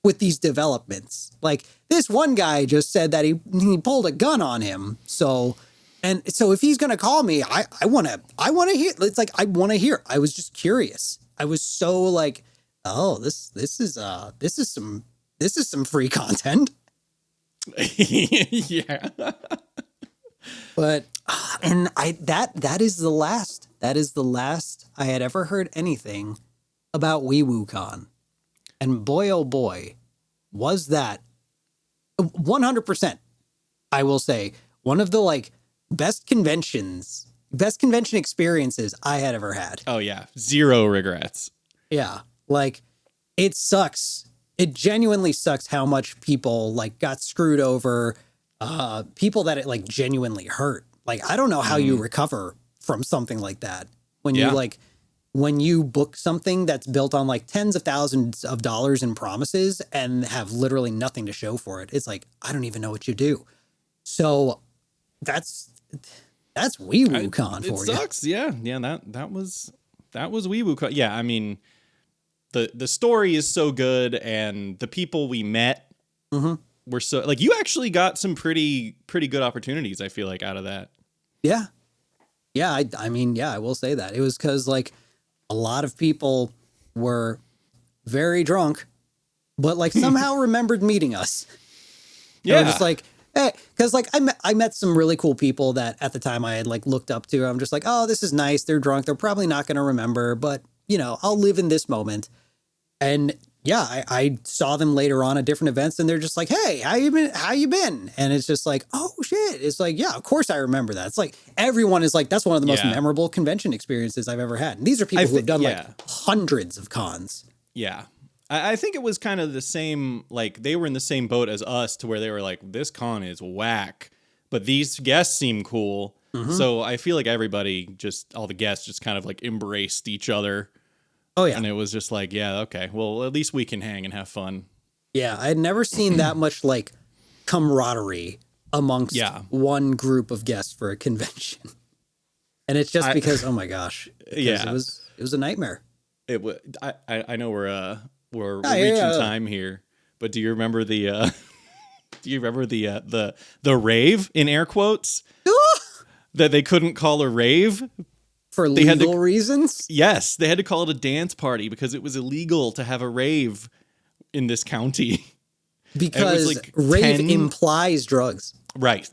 with these developments. Like this one guy just said that he pulled a gun on him. So if he's going to call me, I want to hear. It's like, I want to hear. I was just curious. I was so like, oh, this is some free content. Yeah. But that is the last I had ever heard anything about WeWooCon. And boy, oh boy, was that 100%, I will say, one of the like best convention experiences I had ever had. Oh yeah. Zero regrets. Yeah. Like it sucks. It genuinely sucks how much people like got screwed over, people that it like genuinely hurt. Like, I don't know how you recover from something like that. When you book something that's built on like tens of thousands of dollars in promises and have literally nothing to show for it. It's like, I don't even know what you do. So that's WeWooCon for you. It sucks. Yeah. Yeah. That was WeWooCon. Yeah. I mean, the story is so good and the people we met were so like, you actually got some pretty good opportunities. I feel like out of that. Yeah. Yeah. I mean, yeah, I will say that it was because like a lot of people were very drunk, but like somehow remembered meeting us. Yeah. Just like, hey, because like I met some really cool people that at the time I had like looked up to. I'm just like, oh, this is nice. They're drunk. They're probably not going to remember, but I'll live in this moment. And yeah, I saw them later on at different events and they're just like, hey, how you been? And it's just like, oh shit. It's like, yeah, of course I remember that. It's like, everyone is like, that's one of the most memorable convention experiences I've ever had. And these are people who have done like hundreds of cons. Yeah. I think it was kind of the same, like they were in the same boat as us to where they were like, this con is whack, but these guests seem cool. Mm-hmm. So I feel like all the guests just kind of like embraced each other. Oh, yeah. And it was just like, yeah, okay, well, at least we can hang and have fun. Yeah, I had never seen that much like camaraderie amongst one group of guests for a convention. And it's just because, oh my gosh, it was a nightmare. I know we're reaching time here, but do you remember the rave in air quotes that they couldn't call a rave? For legal reasons? Yes, they had to call it a dance party because it was illegal to have a rave in this county. Because like rave implies drugs. Right.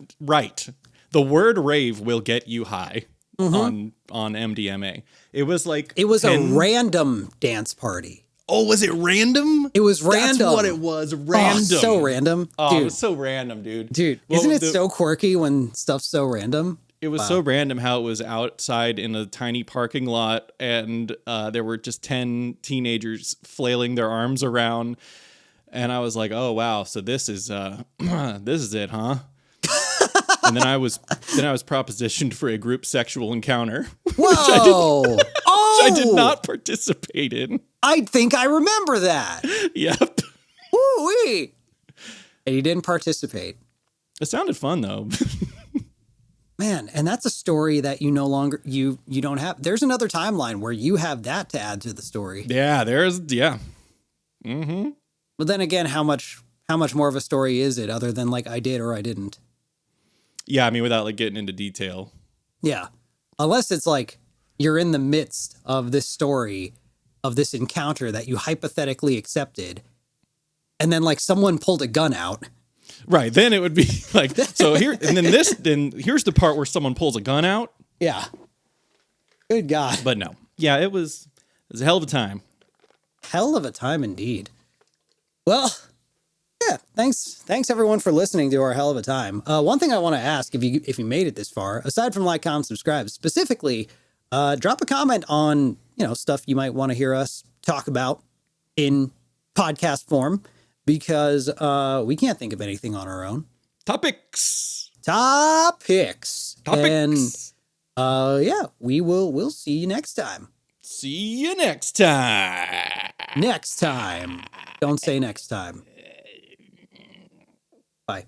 The word rave will get you high on MDMA. It was like... It was a random dance party. Oh, was it random? It was random. That's what it was. Random. Oh, so random. Oh, dude. It was so random, dude. Dude, isn't it so quirky when stuff's so random? It was so random how it was outside in a tiny parking lot and there were just 10 teenagers flailing their arms around. And I was like, oh, wow. So this is it, huh? And then I was propositioned for a group sexual encounter, Whoa! which I did not participate in. I think I remember that. Yep. Woo-wee. And you didn't participate. It sounded fun though. Man, and that's a story that you no longer you don't have. There's another timeline where you have that to add to the story. Yeah, Mm-hmm. But then again, how much more of a story is it other than like I did or I didn't? Yeah, I mean without like getting into detail. Yeah. Unless it's like you're in the midst of this story of this encounter that you hypothetically accepted, and then like someone pulled a gun out. Right. Then it would be like, so here, and then here's the part where someone pulls a gun out. Yeah. Good God. But no. Yeah, it was a hell of a time. Hell of a time indeed. Well, yeah, thanks everyone for listening to our hell of a time. One thing I want to ask, if you made it this far, aside from like, comment, subscribe, specifically, drop a comment on, stuff you might want to hear us talk about in podcast form, because we can't think of anything on our own. Topics. And yeah, we'll see you next time. See you next time. Next time. Don't say next time. Bye.